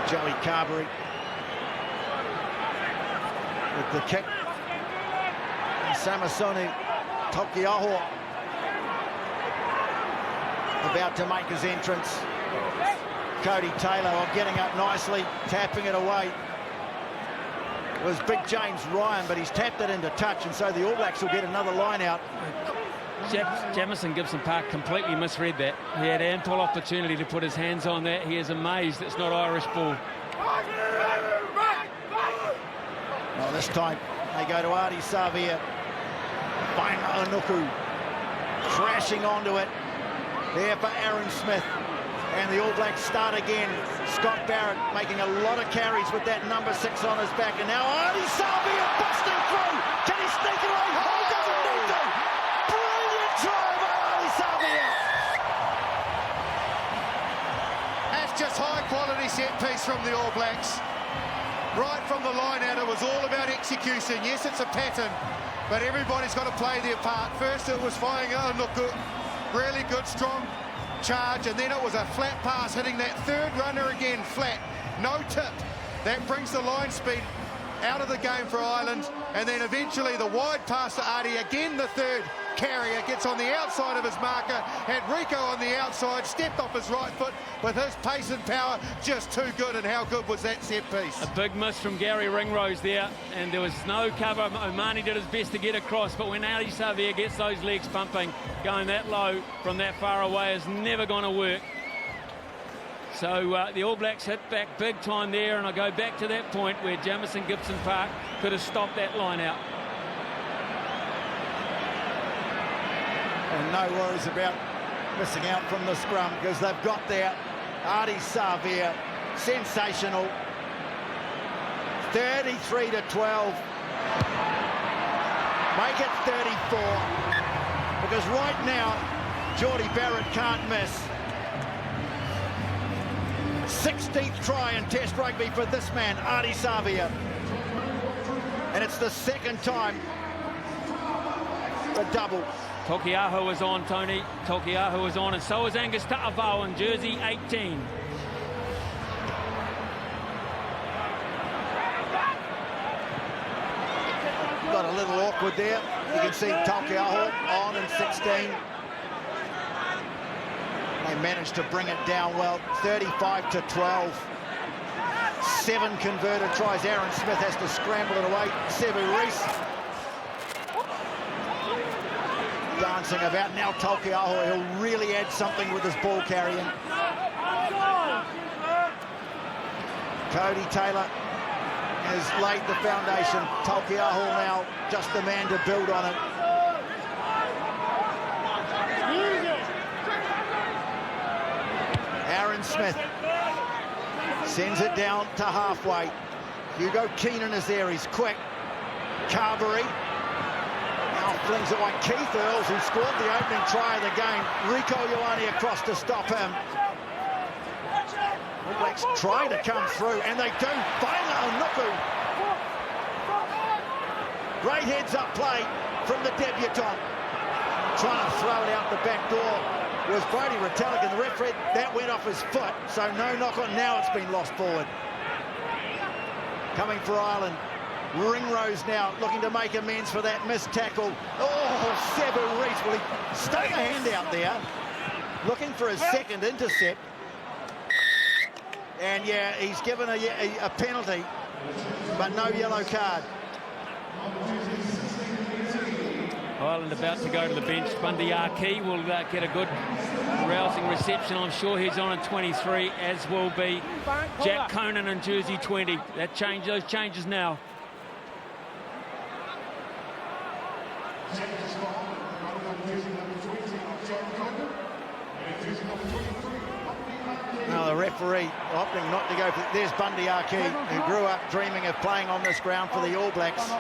Joey Carberry with the kick. And Samisoni Taukei'aho about to make his entrance. Cody Taylor getting up nicely, tapping it away. It was big James Ryan, but he's tapped it into touch, and so the All Blacks will get another line out. Jamison Gibson Park completely misread that. He had ample opportunity to put his hands on that. He is amazed it's not Irish ball. Well, this time they go to Ardie Savea. Fainga'anuku crashing onto it. There for Aaron Smith. And the All Blacks start again. Scott Barrett making a lot of carries with that number 6 on his back. And now Ardie Savea busting through. Can he sneak it away? Oh, he doesn't need to. Brilliant try by Ardie Savea. That's just high-quality set piece from the All Blacks. Right from the line out, it was all about execution. Yes, it's a pattern, but everybody's got to play their part. First, it was Fainga'anuku. Really good, strong charge, and then it was a flat pass hitting that third runner again flat, no tip. That brings the line speed out of the game for Ireland, and then eventually the wide pass to Ardie, again the third carrier gets on the outside of his marker, had Rieko on the outside, stepped off his right foot with his pace and power, just too good. And how good was that set piece? A big miss from Gary Ringrose there, and there was no cover. O'Mahony did his best to get across, but when Ardie Savea gets those legs pumping, going that low from that far away is never going to work. So the All Blacks hit back big time there, and I go back to that point where Jamison Gibson Park could have stopped that line out. And no worries about missing out from the scrum, because they've got there Ardie Savea, sensational, 33-12. Make it 34, because right now Jordie Barrett can't miss. 16th try in Test rugby for this man, Ardie Savea. And it's the second time a double. Tokiaho is on, Tony. Tokiaho is on, and so is Angus Ta'avao in jersey 18. Got a little awkward there. You can see Tokiaho on in 16. They managed to bring it down well, 35-12. 7 converted tries. Aaron Smith has to scramble it away. Sevu Reece dancing about. Now Tokiaho, he'll really add something with his ball carrying. Cody Taylor has laid the foundation. Tokiaho now just the man to build on it. Aaron Smith sends it down to halfway. Hugo Keenan is there, he's quick. Carberry now flings it away. Keith Earls, who scored the opening try of the game. Rieko Ioane across to stop him. All Blacks try to come through, and they do. Faila Nuku. Great heads-up play from the debutant. Trying to throw it out the back door was Brodie Retallick, and the referee, that went off his foot, so no knock on. Now it's been lost forward. Coming for Ireland, Ringrose now looking to make amends for that missed tackle. Oh, Sevu Reece, will he stuck a hand out there, looking for his second intercept. And yeah, he's given a penalty, but no yellow card. Ireland about to go to the bench. Bundy Aki will get a good rousing reception. I'm sure he's on in 23, as will be Jack Conan in jersey 20. Those changes now. Now the referee opting not to go for... There's Bundy Aki, who grew up dreaming of playing on this ground for the All Blacks.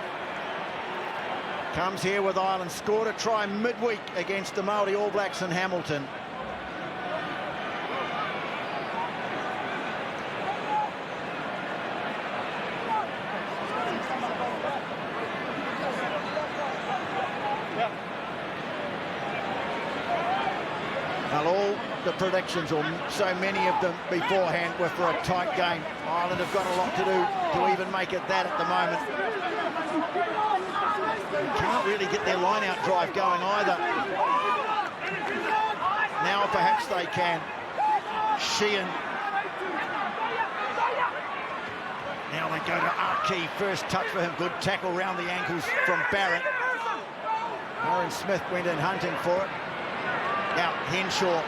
Comes here with Ireland, scored a try midweek against the Māori All Blacks in Hamilton. Well, all the predictions, or so many of them beforehand, were for a tight game. Ireland have got a lot to do to even make it that at the moment. Can't really get their line-out drive going either. Now perhaps they can. Sheehan. Now they go to Aki. First touch for him. Good tackle round the ankles from Barrett. Aaron Smith went in hunting for it. Now Henshaw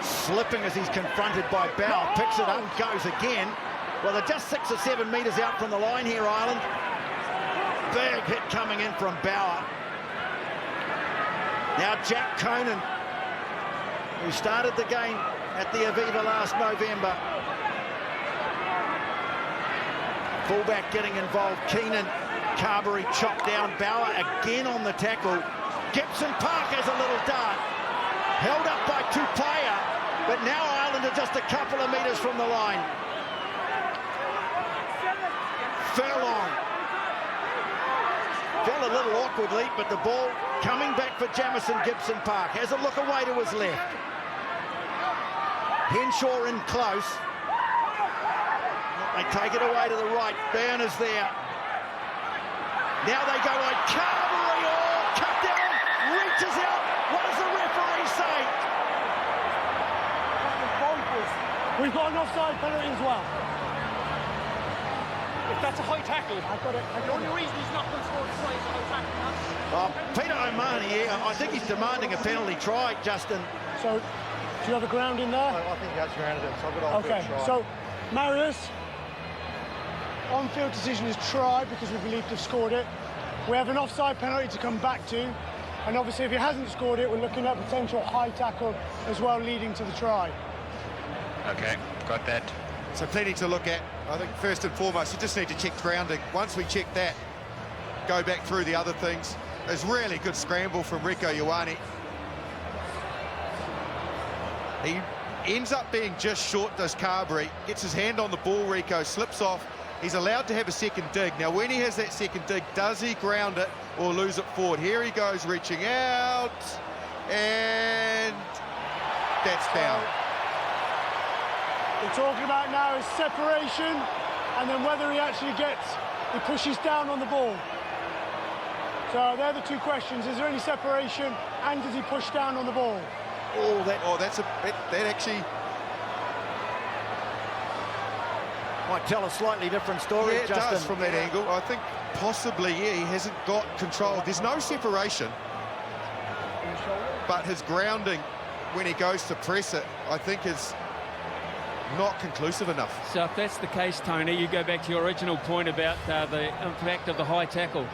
slipping as he's confronted by Bauer. Picks it up, goes again. Well, they're just 6 or 7 metres out from the line here, Ireland. Big hit coming in from Bauer. Now Jack Conan, who started the game at the Aviva last November. Fullback getting involved. Keenan, Carberry chopped down. Bauer again on the tackle. Gibson Park has a little dart. Held up by Tupaia, but now Ireland are just a couple of metres from the line. Furlong. Fell a little awkwardly, but the ball coming back for Jamison Gibson Park. Has a look away to his left. Henshaw in close. They take it away to the right. Byrne is there. Now they go like Carberry. Oh, cut down. Reaches out. What does the referee say? We've got an offside penalty as well. If that's a high tackle, I've got it. the only reason he's not going to score the try is a high tackle. Peter O'Mahony, I think he's demanding a penalty try, Justin. So, do you have a ground in there? I think that's grounded in, so I've got okay, so Marius, on-field decision is try because we believe they've scored it. We have an offside penalty to come back to, and obviously if he hasn't scored it, we're looking at potential high tackle as well leading to the try. Okay, got that. So plenty to look at. I think first and foremost, you just need to check grounding. Once we check that, go back through the other things. There's really good scramble from Rieko Ioane. He ends up being just short, does Carberry. Gets his hand on the ball, Rieko, slips off. He's allowed to have a second dig. Now, when he has that second dig, does he ground it, or lose it forward. Here he goes, reaching out, and that's down. We're talking about now is separation, and then whether he pushes down on the ball. So they're the two questions. Is there any separation, and does he push down on the ball? That actually might tell a slightly different story. Yeah, it Justin. does from that angle. I think possibly, yeah, he hasn't got control. There's no separation, but his grounding when he goes to press it, I think, is not conclusive enough. So if that's the case, Tony, you go back to your original point about the impact of the high tackle.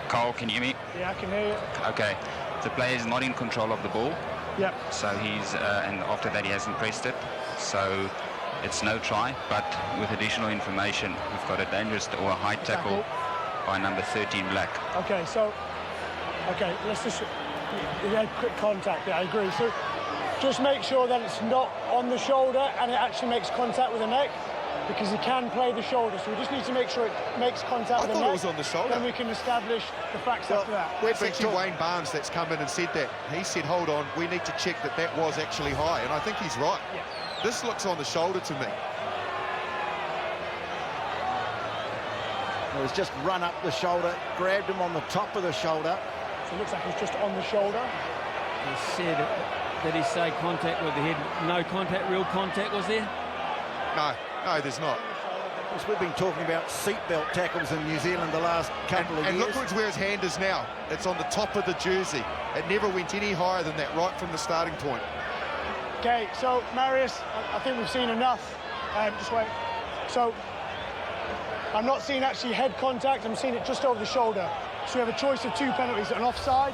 Carl, can you hear me? Yeah, I can hear you. Okay. The player is not in control of the ball. Yep. So he's, and after that he hasn't pressed it. So it's no try, but with additional information, we've got a dangerous or a high tackle by number 13, Black. Okay, let's just, he had quick contact there, I agree. So just make sure that it's not on the shoulder and it actually makes contact with the neck, because he can play the shoulder, so we just need to make sure it makes contact with the neck. I thought it was on the shoulder. Then we can establish the facts after that. It's actually Wayne Barnes that's come in and said that. He said, hold on, we need to check that was actually high, and I think he's right. Yeah. This looks on the shoulder to me. It was just run up the shoulder, grabbed him on the top of the shoulder. So it looks like he's just on the shoulder. He said, did he say contact with the head? No contact, real contact was there? No, there's not. Because we've been talking about seatbelt tackles in New Zealand the last couple of years. And look where his hand is now. It's on the top of the jersey. It never went any higher than that, right from the starting point. Okay, so Marius, I think we've seen enough. Just wait. So I'm not seeing actually head contact. I'm seeing it just over the shoulder. So we have a choice of two penalties: an offside,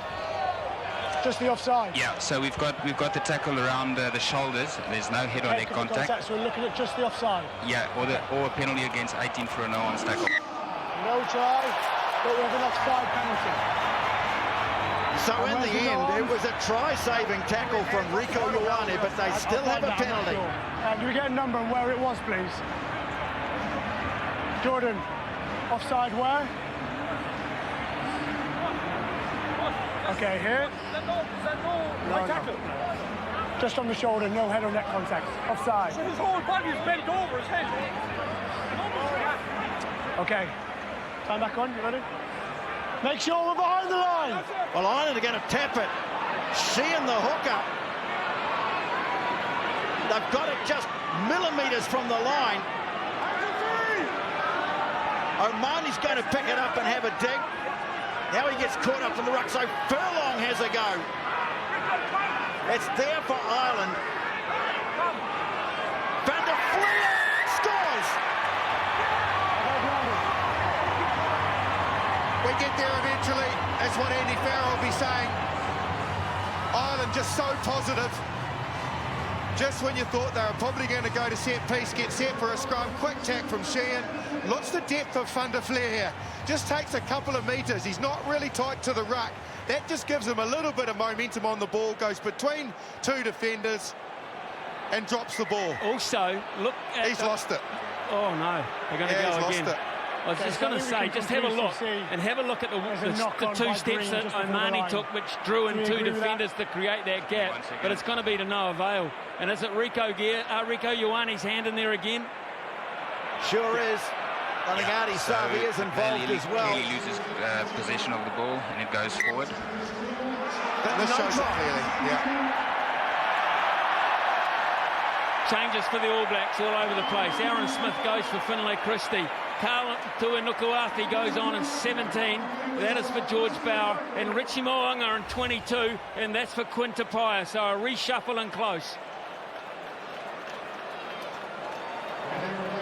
just the offside. Yeah. So we've got the tackle around the shoulders. There's no head or neck contact. So we're looking at just the offside. Yeah, or a penalty against 18 for a no-on tackle. No try, but we have an offside penalty. So in the end, it was a try-saving tackle from Rieko Ioane, but they still have a penalty. Do we get a number on where it was, please? Jordan, offside where? Okay, here. No. Just on the shoulder, no head or neck contact. Offside. So his whole body is bent over his head. Okay. Time back on, you ready? Make sure we're behind the line. Well, Ireland are going to tap it. Sheehan the hooker. They've got it just millimetres from the line. O'Mahony's going to pick it up and have a dig. Now he gets caught up in the ruck, so Furlong has a go. It's there for Ireland. Van der Fleer scores. We get there eventually, as what Andy Farrell will be saying. Ireland just so positive. Just when you thought they were probably going to go to set piece, get set for a scrum, quick tack from Sheehan. Looks the depth of Van der Fleer here. Just takes a couple of metres. He's not really tight to the ruck. That just gives him a little bit of momentum on the ball, goes between two defenders and drops the ball. Also, look at... He's lost it. Oh, no. They're going to go he's again. Lost it. I was just going to say, just have a look at the two steps that O'Mahony took, which drew in two defenders to create that gap. But it's going to be to no avail. And is it Rieko Ioane's hand in there again? Sure is. I think Ardie Savea is involved as well. He loses possession of the ball and it goes forward. This shows it clearly. Yeah. Changes for the All Blacks all over the place. Aaron Smith goes for Finlay Christie. Karl Tu'inukuathi goes on in 17. That is for George Bower. And Richie Mo'unga in 22. And that's for Quinn Tupaea. So a reshuffle and close.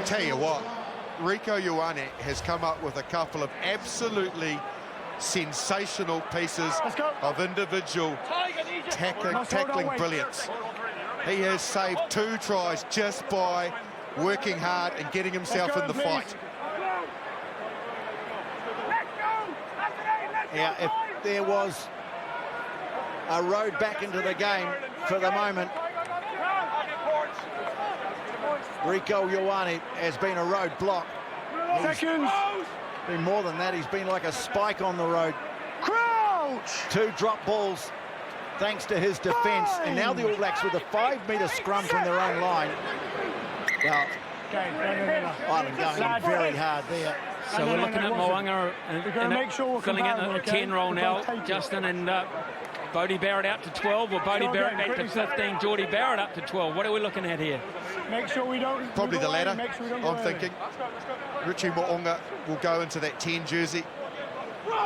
Tell you what, Rieko Ioane has come up with a couple of absolutely sensational pieces of individual tackling brilliance. He has saved 2 tries just by working hard and getting himself in the fight. Yeah, if there was a road back into the game for the moment, Rieko Ioane has been a roadblock. Seconds. Been more than that. He's been like a spike on the road. 2 drop balls thanks to his defence. And now the All Blacks with a 5-metre scrum from their own line. Well, Ireland going very hard there. So we're looking at Mo'unga and filling in a 10 role now, Justin, and Bodie Barrett out to 12, or Bodie Barrett back to 15, Geordie Barrett up to 12. What are we looking at here? Make sure we don't... Probably the latter, I'm thinking. Richie Mo'unga will go into that 10 jersey.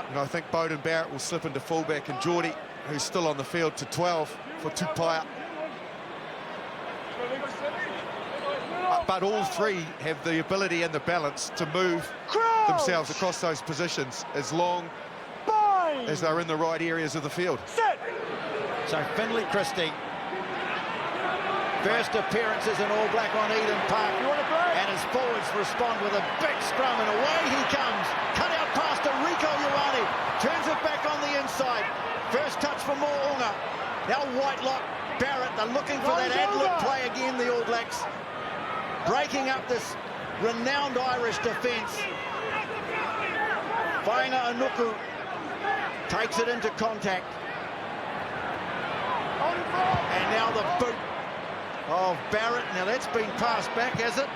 And I think Beauden Barrett will slip into fullback, and Geordie, who's still on the field, to 12 for Tupaia. But all 3 have the ability and the balance to move themselves across those positions as long as they're in the right areas of the field. So Finlay Christie, first appearance as an All Black on Eden Park, and his forwards respond with a big scrum, and away he comes. Cut out pass to Rieko Ioane, turns it back on the inside. First touch for Mo'unga. Now Whitelock, Barrett, they're looking for that ad-lib play again, the All Blacks. Breaking up this renowned Irish defence. Fainga Anuku takes it into contact. And now the boot of Barrett. Now that's been passed back, has it?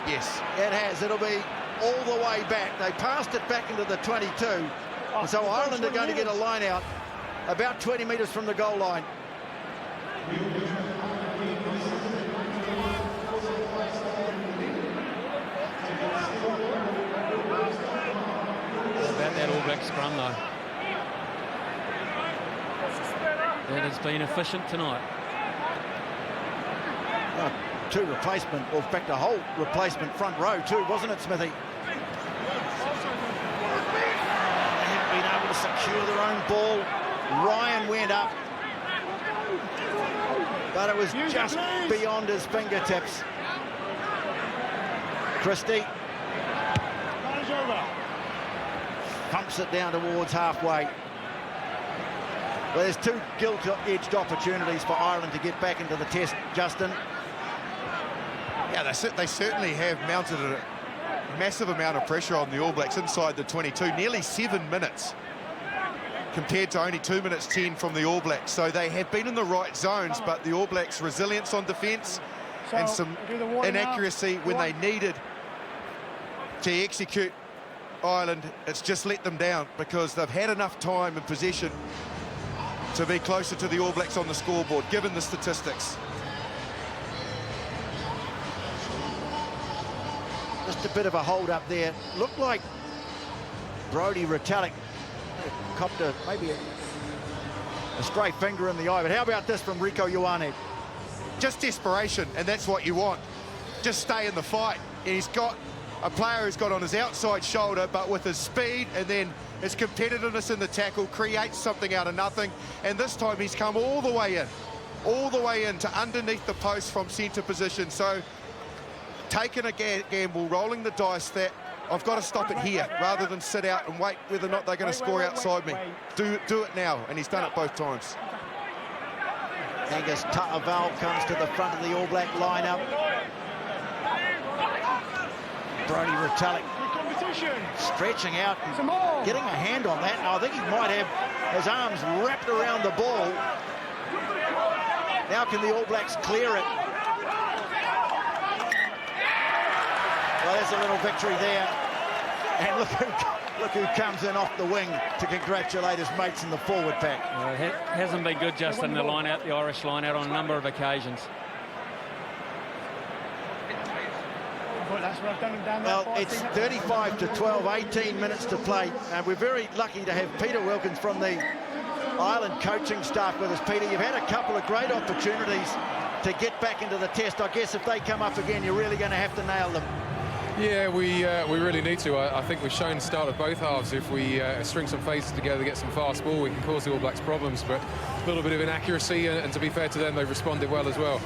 Yes. It has. It'll be all the way back. They passed it back into the 22. And so Ireland are going to get a line out about 20 metres from the goal line. About that All Black scrum, though. That has been efficient tonight. 2 replacement, or in fact a whole replacement front row too, wasn't it, Smithy? They haven't been able to secure their own ball. Ryan went up, but it was just beyond his fingertips. Christie pumps it down towards halfway. Well, there's 2 gilt-edged opportunities for Ireland to get back into the test, Justin. Yeah, they certainly have mounted a massive amount of pressure on the All Blacks inside the 22, nearly 7 minutes compared to only 2 minutes 10 from the All Blacks. So they have been in the right zones, but the All Blacks' resilience on defence and some inaccuracy when they needed to execute Ireland, it's just let them down because they've had enough time and possession to be closer to the All Blacks on the scoreboard, given the statistics. Just a bit of a hold up there. Looked like Brodie Retallick copped maybe a stray finger in the eye. But how about this from Rieko Ioane? Just desperation, and that's what you want. Just stay in the fight. And he's got a player who's got on his outside shoulder, but with his speed and then his competitiveness in the tackle, creates something out of nothing. And this time he's come all the way in to underneath the post from centre position. So taking a gamble, rolling the dice that I've got to stop it here rather than sit out and wait whether or not they're going to score outside me. Do it now, and he's done it both times. Angus Ta'avao comes to the front of the All Black lineup. Brodie Retallick stretching out and getting a hand on that. Now I think he might have his arms wrapped around the ball. Now can the All Blacks clear it? Well, there's a little victory there. And look who comes in off the wing to congratulate his mates in the forward pack. It hasn't been good, Justin, the Irish line out on a number of occasions. Well, it's 35-12, 18 minutes to play. And we're very lucky to have Peter Wilkins from the Ireland coaching staff with us. Peter, you've had a couple of great opportunities to get back into the test. I guess if they come up again, you're really going to have to nail them. Yeah, we really need to. I think we've shown start of both halves. If we string some faces together, get some fast ball, we can cause the All Blacks problems. But a little bit of inaccuracy, and to be fair to them, they've responded well as well.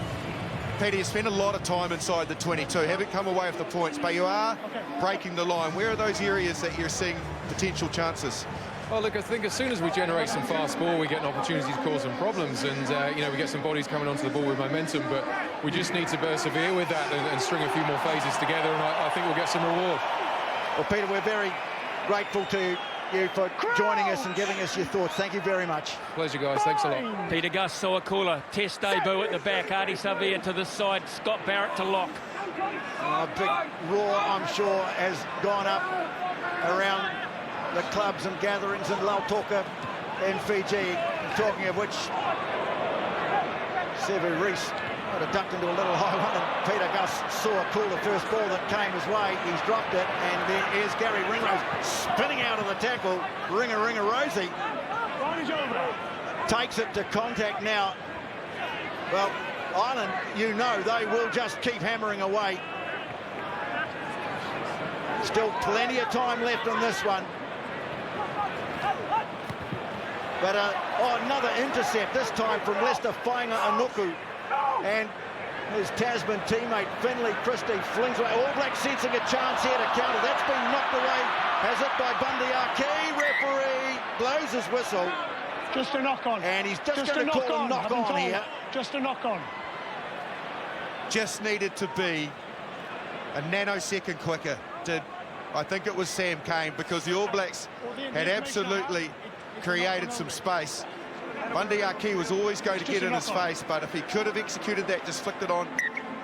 Peter, you spent a lot of time inside the 22. Haven't come away with the points, but you are breaking the line. Where are those areas that you're seeing potential chances? Well, look, I think as soon as we generate some fast ball, we get an opportunity to cause some problems, and we get some bodies coming onto the ball with momentum. But we just need to persevere with that and string a few more phases together, and I think we'll get some reward. Well, Peter, we're very grateful to you for joining us and giving us your thoughts. Thank you very much. Pleasure, guys. Thanks a lot. Peter Gus, Soakula, test debut at the back. Ardie Savea to the side, Scott Barrett to lock. A big roar, I'm sure, has gone up around the clubs and gatherings in Lautoka in Fiji. Talking of which, Sevu Reece had a ducked into a little high one, and Peter Gus saw a cool the first ball that came his way. He's dropped it, and there's Gary Ringrose spinning out of the tackle. Ringa Rosie takes it to contact now. Well, Ireland, you know, they will just keep hammering away. Still plenty of time left on this one. But another intercept, this time from Lester Fainga Anuku. And his Tasman teammate, Finlay Christie, flings away. All Blacks sensing a chance here to counter. That's been knocked away. Has it by Bundy Aki. Referee blows his whistle. Just a knock-on. And he's just going to call a knock-on here. Just a knock-on. Just needed to be a nanosecond quicker. I think it was Sam Cane, because the All Blacks had absolutely created some space. Bundy Aki was always going to get in his face, but if he could have executed that, just flicked it on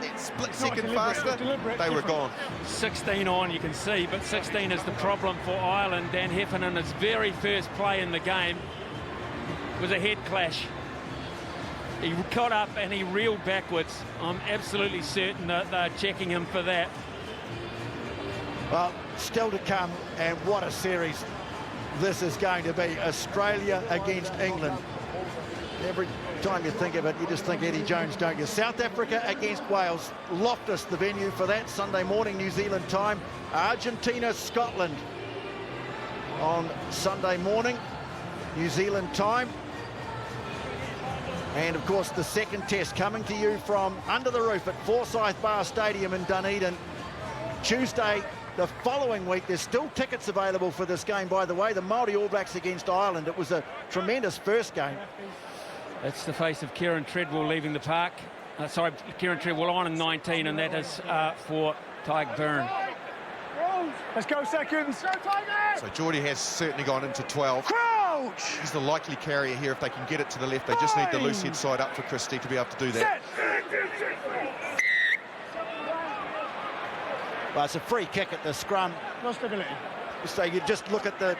that split second faster, they were gone. 16 on, you can see, but 16 is the problem for Ireland. Dan Heffernan, his very first play in the game was a head clash. He caught up and he reeled backwards. I'm absolutely certain that they're checking him for that. Well, still to come, and what a series this is going to be. Australia against England. Every time you think of it, you just think Eddie Jones, don't you? South Africa against Wales. Loftus, the venue for that. Sunday morning, New Zealand time. Argentina, Scotland on Sunday morning, New Zealand time. And, of course, the second test coming to you from under the roof at Forsyth Bar Stadium in Dunedin. Tuesday, the following week. There's still tickets available for this game, by the way. The Māori All Blacks against Ireland. It was a tremendous first game. That's the face of Kieran Treadwell leaving the park. Kieran Treadwell on in 19, and that is for Tyke Byrne. Let's go, seconds. So Geordie has certainly gone into 12. Crouch! He's the likely carrier here. If they can get it to the left, they just need the loose head side up for Christie to be able to do that. Well, it's a free kick at the scrum. No stability. So you just look at the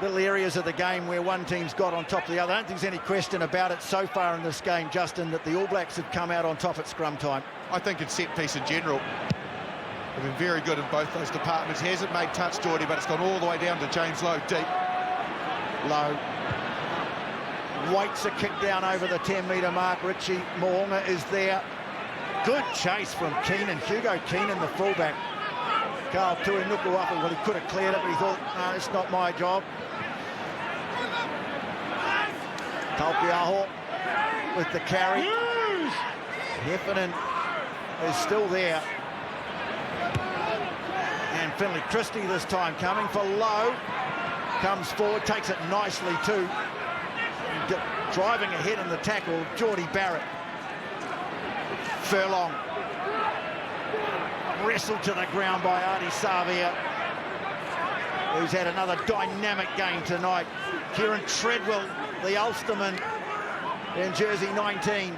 little areas of the game where one team's got on top of the other. I don't think there's any question about it so far in this game, Justin, that the All Blacks have come out on top at scrum time. I think in set piece in general, they've been very good in both those departments. Hasn't made touch, Geordie, but it's gone all the way down to James Lowe deep. Lowe waits a kick down over the 10-metre mark. Richie Mo'unga is there. Good chase from Keenan. Hugo Keenan, the fullback. Carl Tuinukuafu, well, he could have cleared it, but he thought, no, it's not my job. Taupiaho with the carry. Heffernan is still there. And Finlay Christie this time coming for Lowe. Comes forward, takes it nicely too. Driving ahead in the tackle, Geordie Barrett. Furlong. Wrestled to the ground by Ardie Savea, who's had another dynamic game tonight. Kieran Treadwell, the Ulsterman in jersey 19.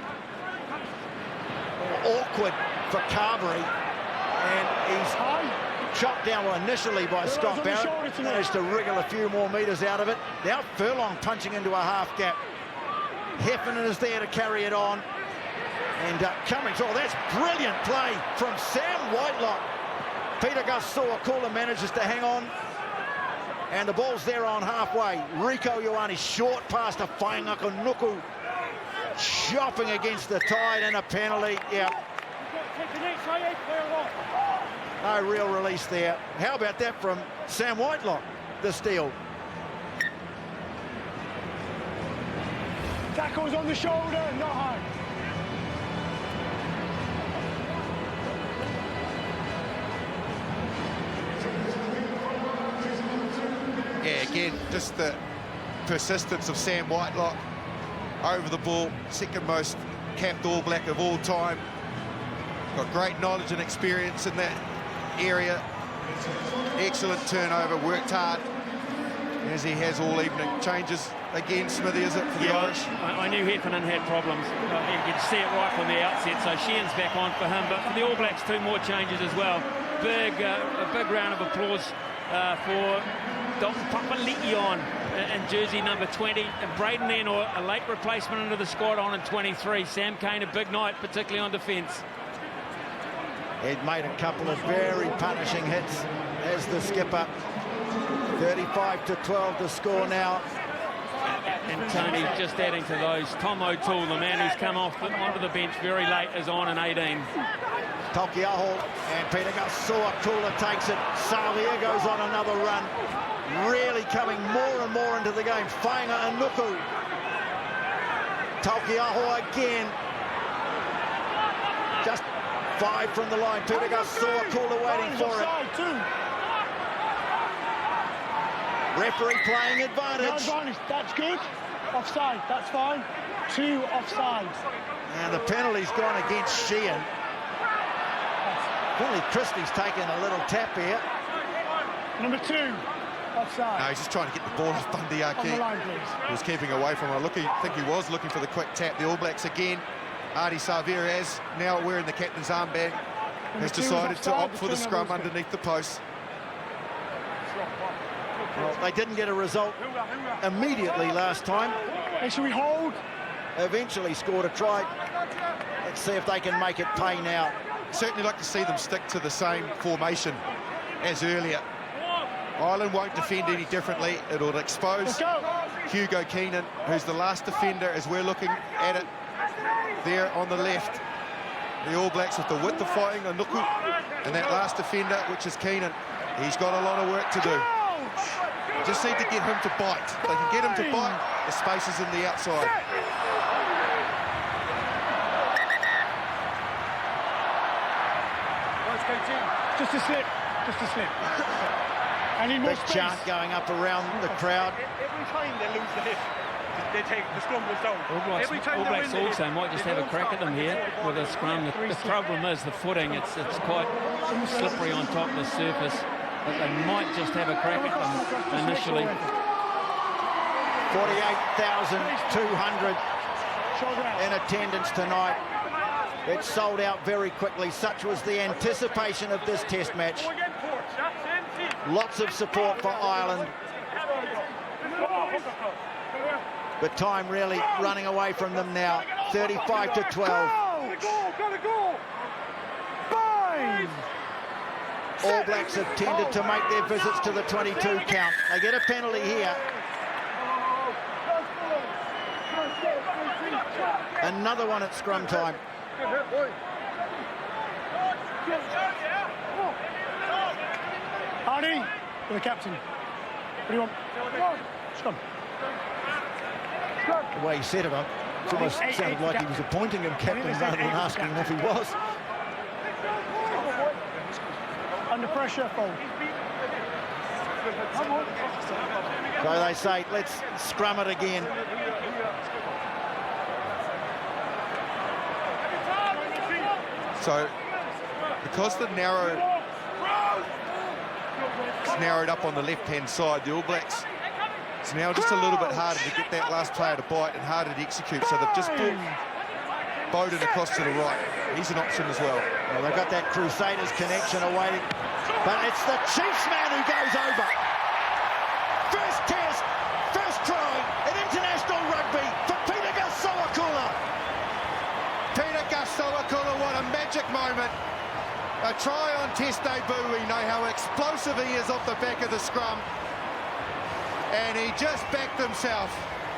Awkward for Carberry, and he's chopped down initially by Scott Barrett. Managed to wriggle a few more metres out of it. Now Furlong punching into a half gap. Heffernan is there to carry it on. And Cummings, oh, that's brilliant play from Sam Whitelock. Peter Gus Soakula manages to hang on. And the ball's there on halfway. Rieko Ioane, short pass to Faingaka Nuku. Chopping against the tide, and a penalty. Yeah. No real release there. How about that from Sam Whitelock, the steal? Tackles on the shoulder, not high. Yeah, again, just the persistence of Sam Whitelock over the ball. Second most capped All Black of all time. Got great knowledge and experience in that area. Excellent turnover, worked hard. as he has all evening. Changes again, Smithy, is it, for the Irish? I knew Heffernan had problems. You could see it right from the outset, so Sheehan's back on for him. But for the All Blacks, 2 more changes as well. A big round of applause for Dalton Papali'ion in jersey number 20. And Braden Ennor, a late replacement into the squad, on in 23. Sam Cane, a big night, particularly on defence. He'd made a couple of very punishing hits as the skipper. 35-12 to score now. And Tony, just adding to those, Tom O'Toole, the man who's come onto the bench very late, is on in 18. Taukei'aho and Peter Gasuakula takes it. Savia goes on another run. Really coming more and more into the game. Fainga and Nuku. Taukei'aho again. Just 5 from the line. Peter Gasuakula waiting for it. Referee playing advantage. That's good. Offside, that's fine. 2 offsides. And the penalty's gone against Sheehan. Billy Christie's taking a little tap here. Number 2, offside. No, he's just trying to get the ball off Bundy On the line, please. He was keeping away from him. I think he was looking for the quick tap. The All Blacks again. Ardie Savea, as now wearing the captain's armband, has decided to opt for the scrum underneath the post. Well, they didn't get a result immediately last time. Hey, should we hold? Eventually scored a try. Let's see if they can make it pay now. Certainly like to see them stick to the same formation as earlier. Ireland won't defend any differently. It'll expose Hugo Keenan, who's the last defender as we're looking at it there on the left. The All Blacks with the width of fighting on Nuku, and that last defender, which is Keenan. He's got a lot of work to do. Just need to get him to bite. If they can get him to bite, the space is in the outside. Just a slip. Just a slip. I need more Big space. chant going up around the crowd. Every time they lose the hit, they take the scrum goes down. All Blacks also might just have a crack at them here with a scrum. The problem is the footing. It's quite slippery on top of the surface. But they might just have a crack at them initially. 48,200 in attendance tonight. It sold out very quickly. Such was the anticipation of this test match. Lots of support for Ireland. But time really running away from them now. 35-12. All Blacks have tended to make their visits to the 22 count. They get a penalty here. Another one at scrum time. Hardy, for the captain. What do you want? Scrum. The way he said it, it almost sounded like he was appointing him captain rather than asking him if he was. Under pressure, foul. So they say, let's scrum it again. So, because it's narrowed up on the left-hand side, the All Blacks, it's now just a little bit harder to get that last player to bite and harder to execute. So they've just brought Bowden across to the right. He's an option as well. Well, they've got that Crusaders connection awaiting. But it's the Chiefs man who goes over. First test, first try in international rugby for Peter Gasuakula. Peter Gasuakula, what a magic moment. A try on test debut. We know how explosive he is off the back of the scrum. And he just backed himself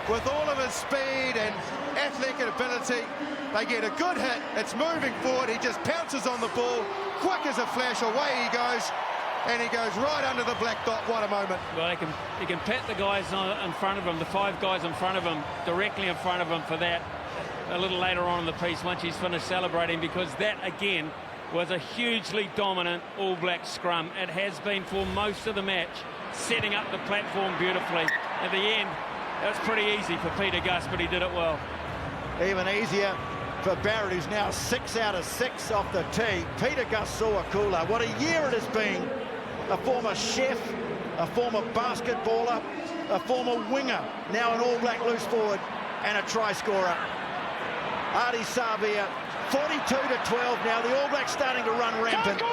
with all of his speed and athletic ability. They get a good hit. It's moving forward. He just pounces on the ball. Quick as a flash, away he goes. And he goes right under the black dot. What a moment. Well, he can pat the guys in front of him, the 5 guys in front of him, directly in front of him for that a little later on in the piece once he's finished celebrating, because that, again, was a hugely dominant All Black scrum. It has been for most of the match, setting up the platform beautifully. At the end, it was pretty easy for Peter Gus, but he did it well. Even easier for Barrett, who's now 6 out of 6 off the tee. Peter Gasuakula, what a year it has been. A former chef, a former basketballer, a former winger, now an All Black loose forward and a try scorer. Ardie Savea, 42-12 now. The All Blacks starting to run rampant. A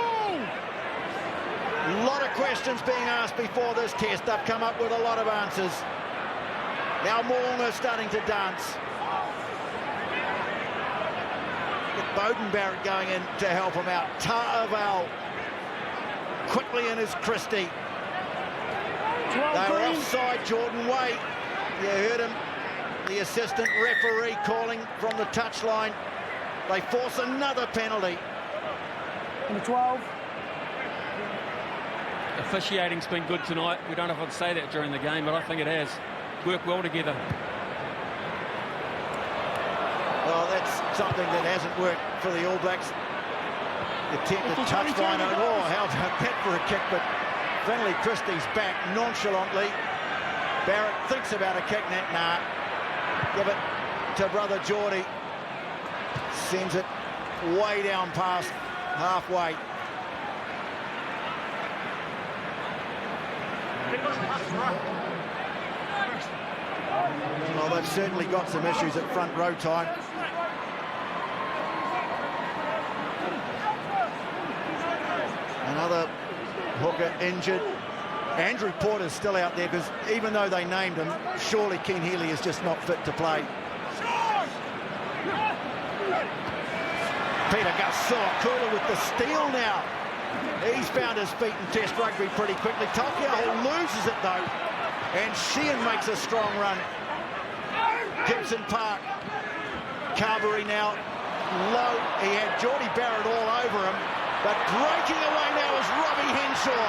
lot of questions being asked before this test. They've come up with a lot of answers. Now Mo'unga starting to dance. With Beauden Barrett going in to help him out. Ta'avao quickly in his Christie. They were offside, Jordan Way. You heard him, the assistant referee calling from the touchline. They force another penalty. Number 12. Officiating's been good tonight. We don't know if I'd say that during the game, but I think it has. Worked well together. Well, that's something that hasn't worked for the All Blacks. Attempted touchline. Oh, how's that for a kick, but Finlay Christie's back nonchalantly. Barrett thinks about a kick. Nah. Give it to brother Geordie. Sends it way down past halfway. Well, they've certainly got some issues at front row time. Another hooker injured. Andrew Porter's still out there because even though they named him, surely Keane Healy is just not fit to play. Peter Gaussoa-Kula with the steal now. He's found his feet in Test rugby pretty quickly. Taukei'aho loses it though, and Sheehan makes a strong run. Gibson Park, Carberry now low. He had Geordie Barrett all over him, but breaking away now is Robbie Henshaw.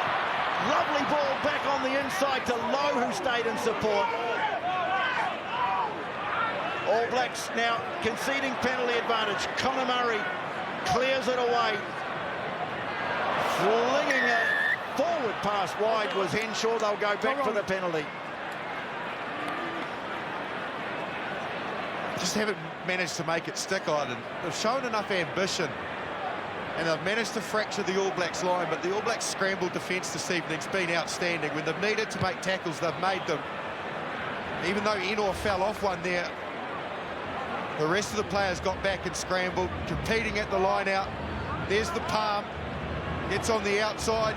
Lovely ball back on the inside to Lowe, who stayed in support. All Blacks now conceding penalty advantage. Conor Murray clears it away. Flinging a forward pass wide was Henshaw. They'll go back for the penalty. Just haven't managed to make it stick, Ireland. They've shown enough ambition and they've managed to fracture the All Blacks line, but the All Blacks scrambled defence this evening's been outstanding. When they've needed to make tackles, they've made them. Even though Enoch fell off one there, the rest of the players got back and scrambled, competing at the line out. There's the palm, gets on the outside,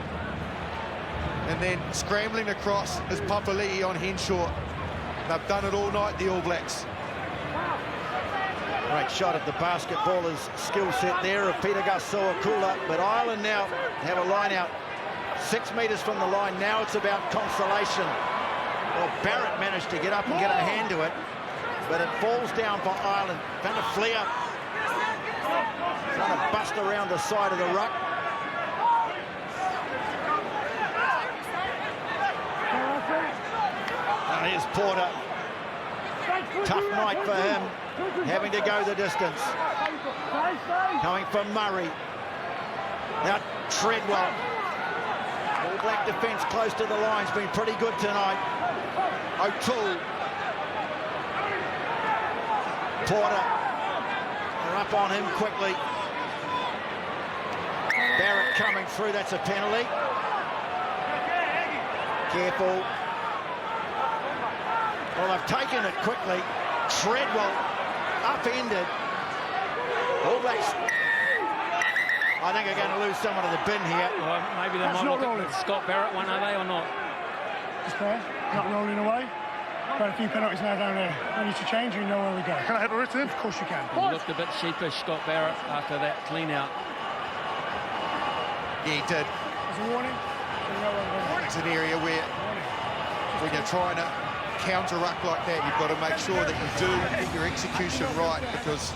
and then scrambling across is Papali'i on Henshaw. They've done it all night, the All Blacks. Great shot at the basketballer's skill set there of Peter Gaussoa-Kula, but Ireland now have a line out 6 metres from the line. Now it's about consolation. Well, Barrett managed to get up and get a hand to it, but it falls down for Ireland. Van der Fleer trying to bust around the side of the ruck. And here's Porter. Tough night for him, having to go the distance. Coming from Murray. Now Treadwell. All Black defence close to the line's been pretty good tonight. O'Toole. Porter. They're up on him quickly. Barrett coming through, that's a penalty. Careful. Well, they've taken it quickly. Treadwell upended. All Blacks, I think, are going to lose someone to the bin here. Well, maybe they might look at Scott Barrett one, are they, or not? Just there, not rolling away. Got a few penalties now down there. We need to change, you know where we go. Can I have a written? Of course you can. He looked a bit sheepish, Scott Barrett, after that clean-out. Yeah, he did. There's a warning. It's an area where when you're trying to counter ruck like that, you've got to make sure that you do get your execution right, because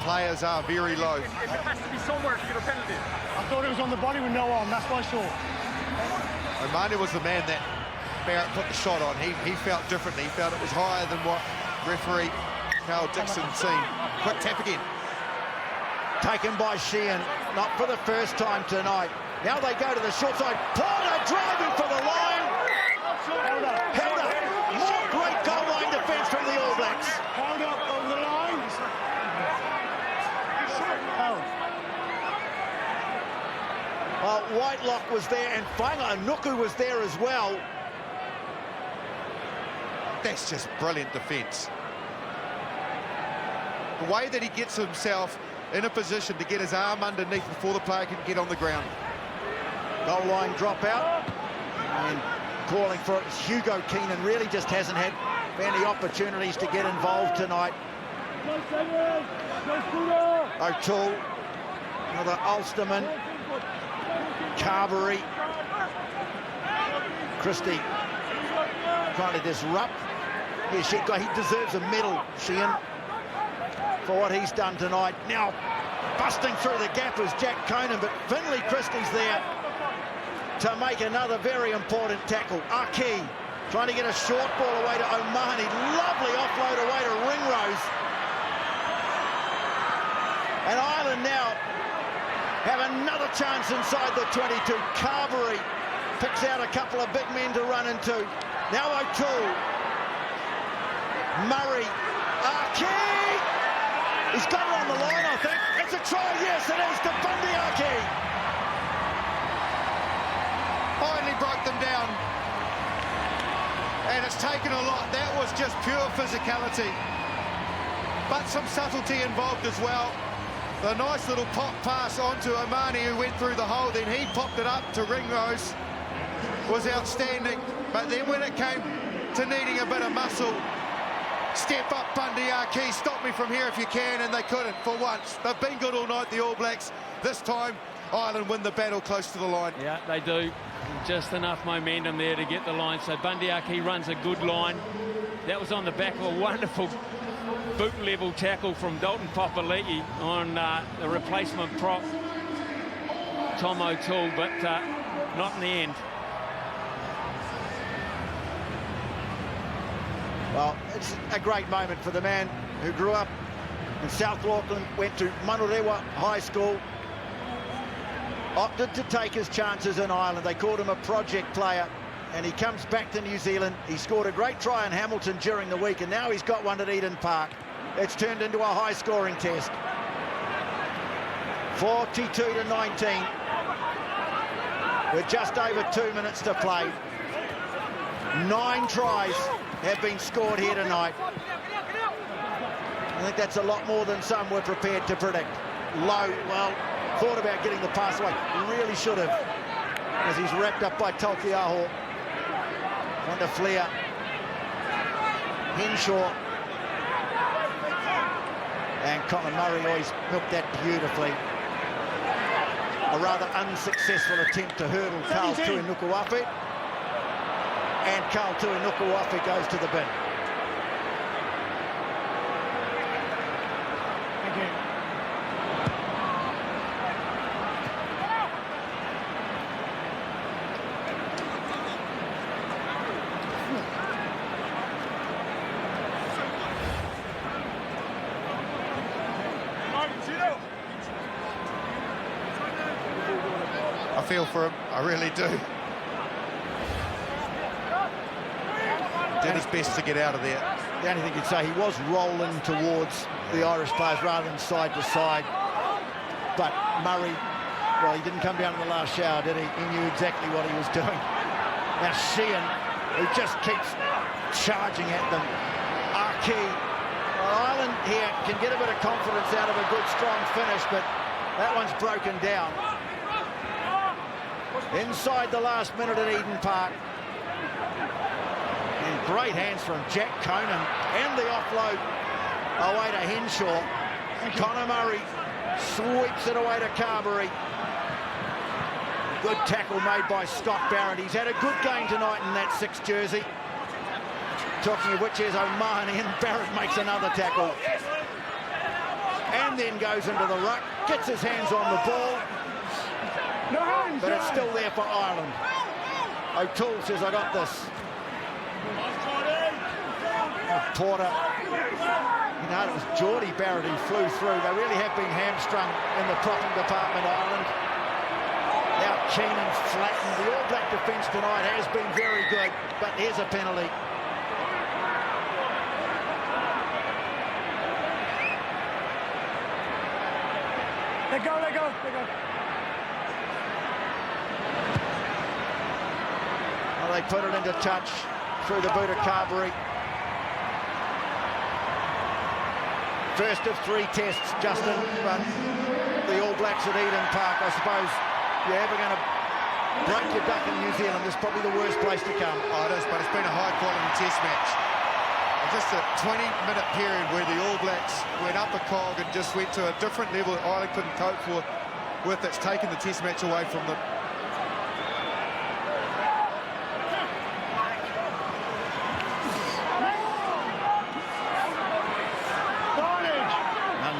players are very low. It has to be somewhere to get a penalty. I thought it was on the body with no arm, that's what I saw. O'Manu was the man that Barrett put the shot on. He felt differently. He felt it was higher than what referee Carl Dixon seen. Quick tap again. Taken by Sheehan, not for the first time tonight. Now they go to the short side. Porter driving for the line. Held up. More great goal line defence from the All Blacks. Held up on the line. Well, Whitelock was there and Fainga'a Nuku was there as well. That's just brilliant defence. The way that he gets himself in a position to get his arm underneath before the player can get on the ground. Goal line dropout. And calling for it. Hugo Keenan really just hasn't had many opportunities to get involved tonight. O'Toole, another Ulsterman, Carberry, Christie trying to disrupt. Yes, he deserves a medal, Sheehan, for what he's done tonight. Now busting through the gap is Jack Conan, but Finlay Christie's there to make another very important tackle. Aki trying to get a short ball away to O'Mahony. Lovely offload away to Ringrose. And Ireland now have another chance inside the 22. Carberry picks out a couple of big men to run into. Now O'Toole. Murray. Aki! He's got it on the line, I think. It's a try. Yes, it is to Bundy Aki. Finally broke them down. And it's taken a lot. That was just pure physicality. But some subtlety involved as well. The nice little pop pass onto O'Mahony, who went through the hole, then he popped it up to Ringrose. Was outstanding. But then when it came to needing a bit of muscle, step up Bundy Aki, stop me from here if you can, and they couldn't for once. They've been good all night, the All Blacks. This time, Ireland win the battle close to the line. Yeah, they do. Just enough momentum there to get the line. So Bundy Aki runs a good line. That was on the back of a wonderful boot-level tackle from Dalton Papali'i on the replacement prop, Tom O'Toole, but not in the end. Well, it's a great moment for the man who grew up in South Auckland, went to Manurewa High School, opted to take his chances in Ireland. They called him a project player, and he comes back to New Zealand. He scored a great try in Hamilton during the week, and now he's got one at Eden Park. It's turned into a high-scoring test. 42-19. With just over 2 minutes to play. 9 tries have been scored here tonight. I think that's a lot more than some were prepared to predict. Low, well, thought about getting the pass away. Really should have, as he's wrapped up by Taukei'aho. On to Flair. Henshaw. And Conor Murray always milked that beautifully. A rather unsuccessful attempt to hurdle Carl Tuinukuafe. And Carl Tuinukuafe goes to the bin. Thank you. I feel for him, I really do. Did his best to get out of there. The only thing you'd say, he was rolling towards the Irish players rather than side to side. But Murray, well, he didn't come down in the last shower, did he? He knew exactly what he was doing. Now Sheehan, who just keeps charging at them. Aki. Well, Ireland here can get a bit of confidence out of a good, strong finish, but that one's broken down. Inside the last minute at Eden Park. And great hands from Jack Conan and the offload away to Henshaw. Conor Murray sweeps it away to Carberry. Good tackle made by Scott Barrett. He's had a good game tonight in that 6th jersey. Talking of which, is O'Mahony, and Barrett makes another tackle. And then goes into the ruck, gets his hands on the ball. But it's still there for Ireland. O'Toole says, I got this. Porter. You know, it was Geordie Barrett who flew through. They really have been hamstrung in the propping department, Ireland. Now Keenan flattened. The All Black defence tonight has been very good, but here's a penalty. Let go, let go, let go. Well, they put it into touch through the boot of Carberry. First of 3 tests, Justin, but the All Blacks at Eden Park, I suppose you're ever going to break your duck in New Zealand, this is probably the worst place to come. Oh, it is, but it's been a high-quality test match. Just a 20-minute period where the All Blacks went up a cog and just went to a different level that Ireland couldn't cope with. That's taken the test match away from them.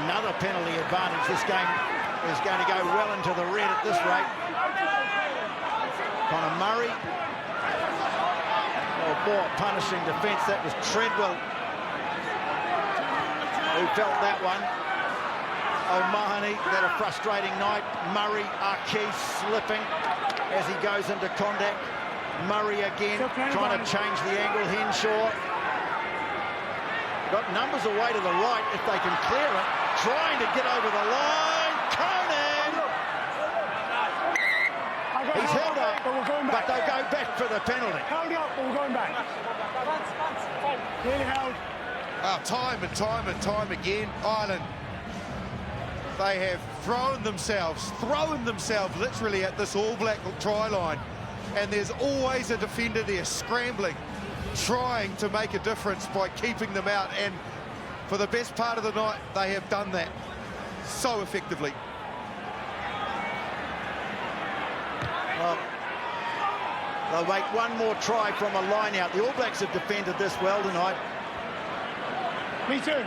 Another penalty advantage. This game is going to go well into the red at this rate. Conor Murray. Oh, more punishing defence. That was Treadwell who felt that one. O'Mahony had a frustrating night. Murray, Archie slipping as he goes into contact. Murray again trying to change the angle. Henshaw got numbers away to the right if they can clear it. Trying to get over the line. Conan! He's held up, but they'll go back for the penalty. Held up, but we're going back. Really held. Time and time again, Ireland, they have thrown themselves literally at this All Black try line. And there's always a defender there scrambling, trying to make a difference by keeping them out. And for the best part of the night, they have done that so effectively. Well, they'll make one more try from a line out. The All Blacks have defended this well tonight. Me too.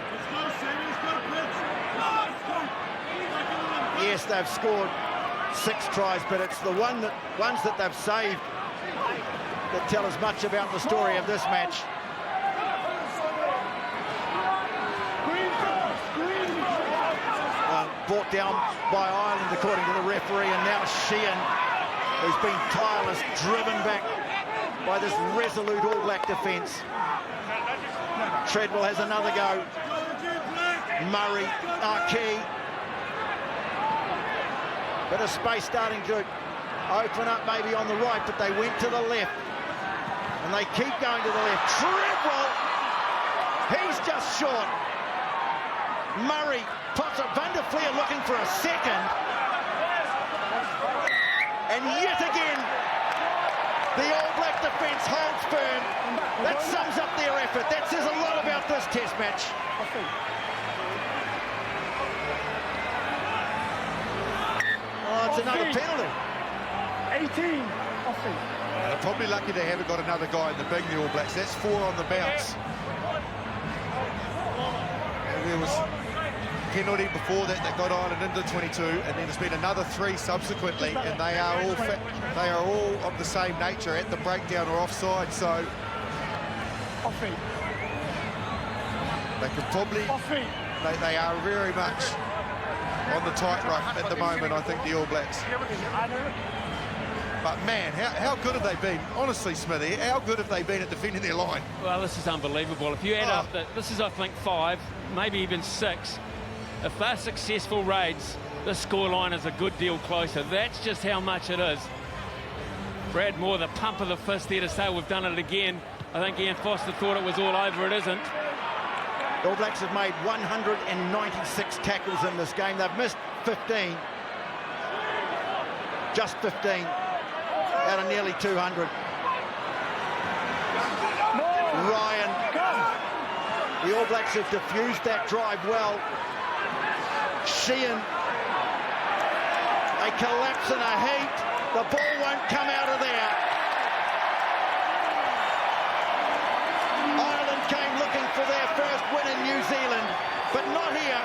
Yes, they've scored 6 tries, but it's the ones that they've saved that tell as much about the story of this match. Brought down by Ireland according to the referee, and now Sheehan, who's been tireless, driven back by this resolute All Black defence. Treadwell has another go. Murray, Archie. Bit of space starting to open up maybe on the right, but they went to the left. And they keep going to the left. Treadwell, he's just short. Murray pops up. Van der Fleer looking for a second. And yet again, the All Black defence holds firm. That sums up their effort. That says a lot about this test match. Oh, it's another penalty. 18. They're probably lucky they haven't got another guy in the big, the All Blacks. That's 4 on the bounce. And there was a penalty before that got Ireland into 22, and then there's been another 3 subsequently, and they are all of the same nature at the breakdown or offside. So they could probably they are very much on the tightrope at the moment, I think, the All Blacks. But man, how good have they been? Honestly, Smithy, how good have they been at defending their line? Well, this is unbelievable. If you add up that, this is, I think, 5, maybe even 6. If they're successful raids, this scoreline is a good deal closer. That's just how much it is. Brad Moore, the pump of the fist there to say we've done it again. I think Ian Foster thought it was all over. It isn't. The All Blacks have made 196 tackles in this game. They've missed 15. Just 15 out of nearly 200. Ryan. The All Blacks have diffused that drive well. Sheehan. They collapse in a heap. The ball won't come out of there. Ireland came looking for their first win in New Zealand, but not here.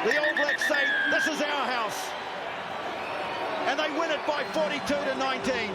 The All Blacks say, this is our house. And they win it by 42-19.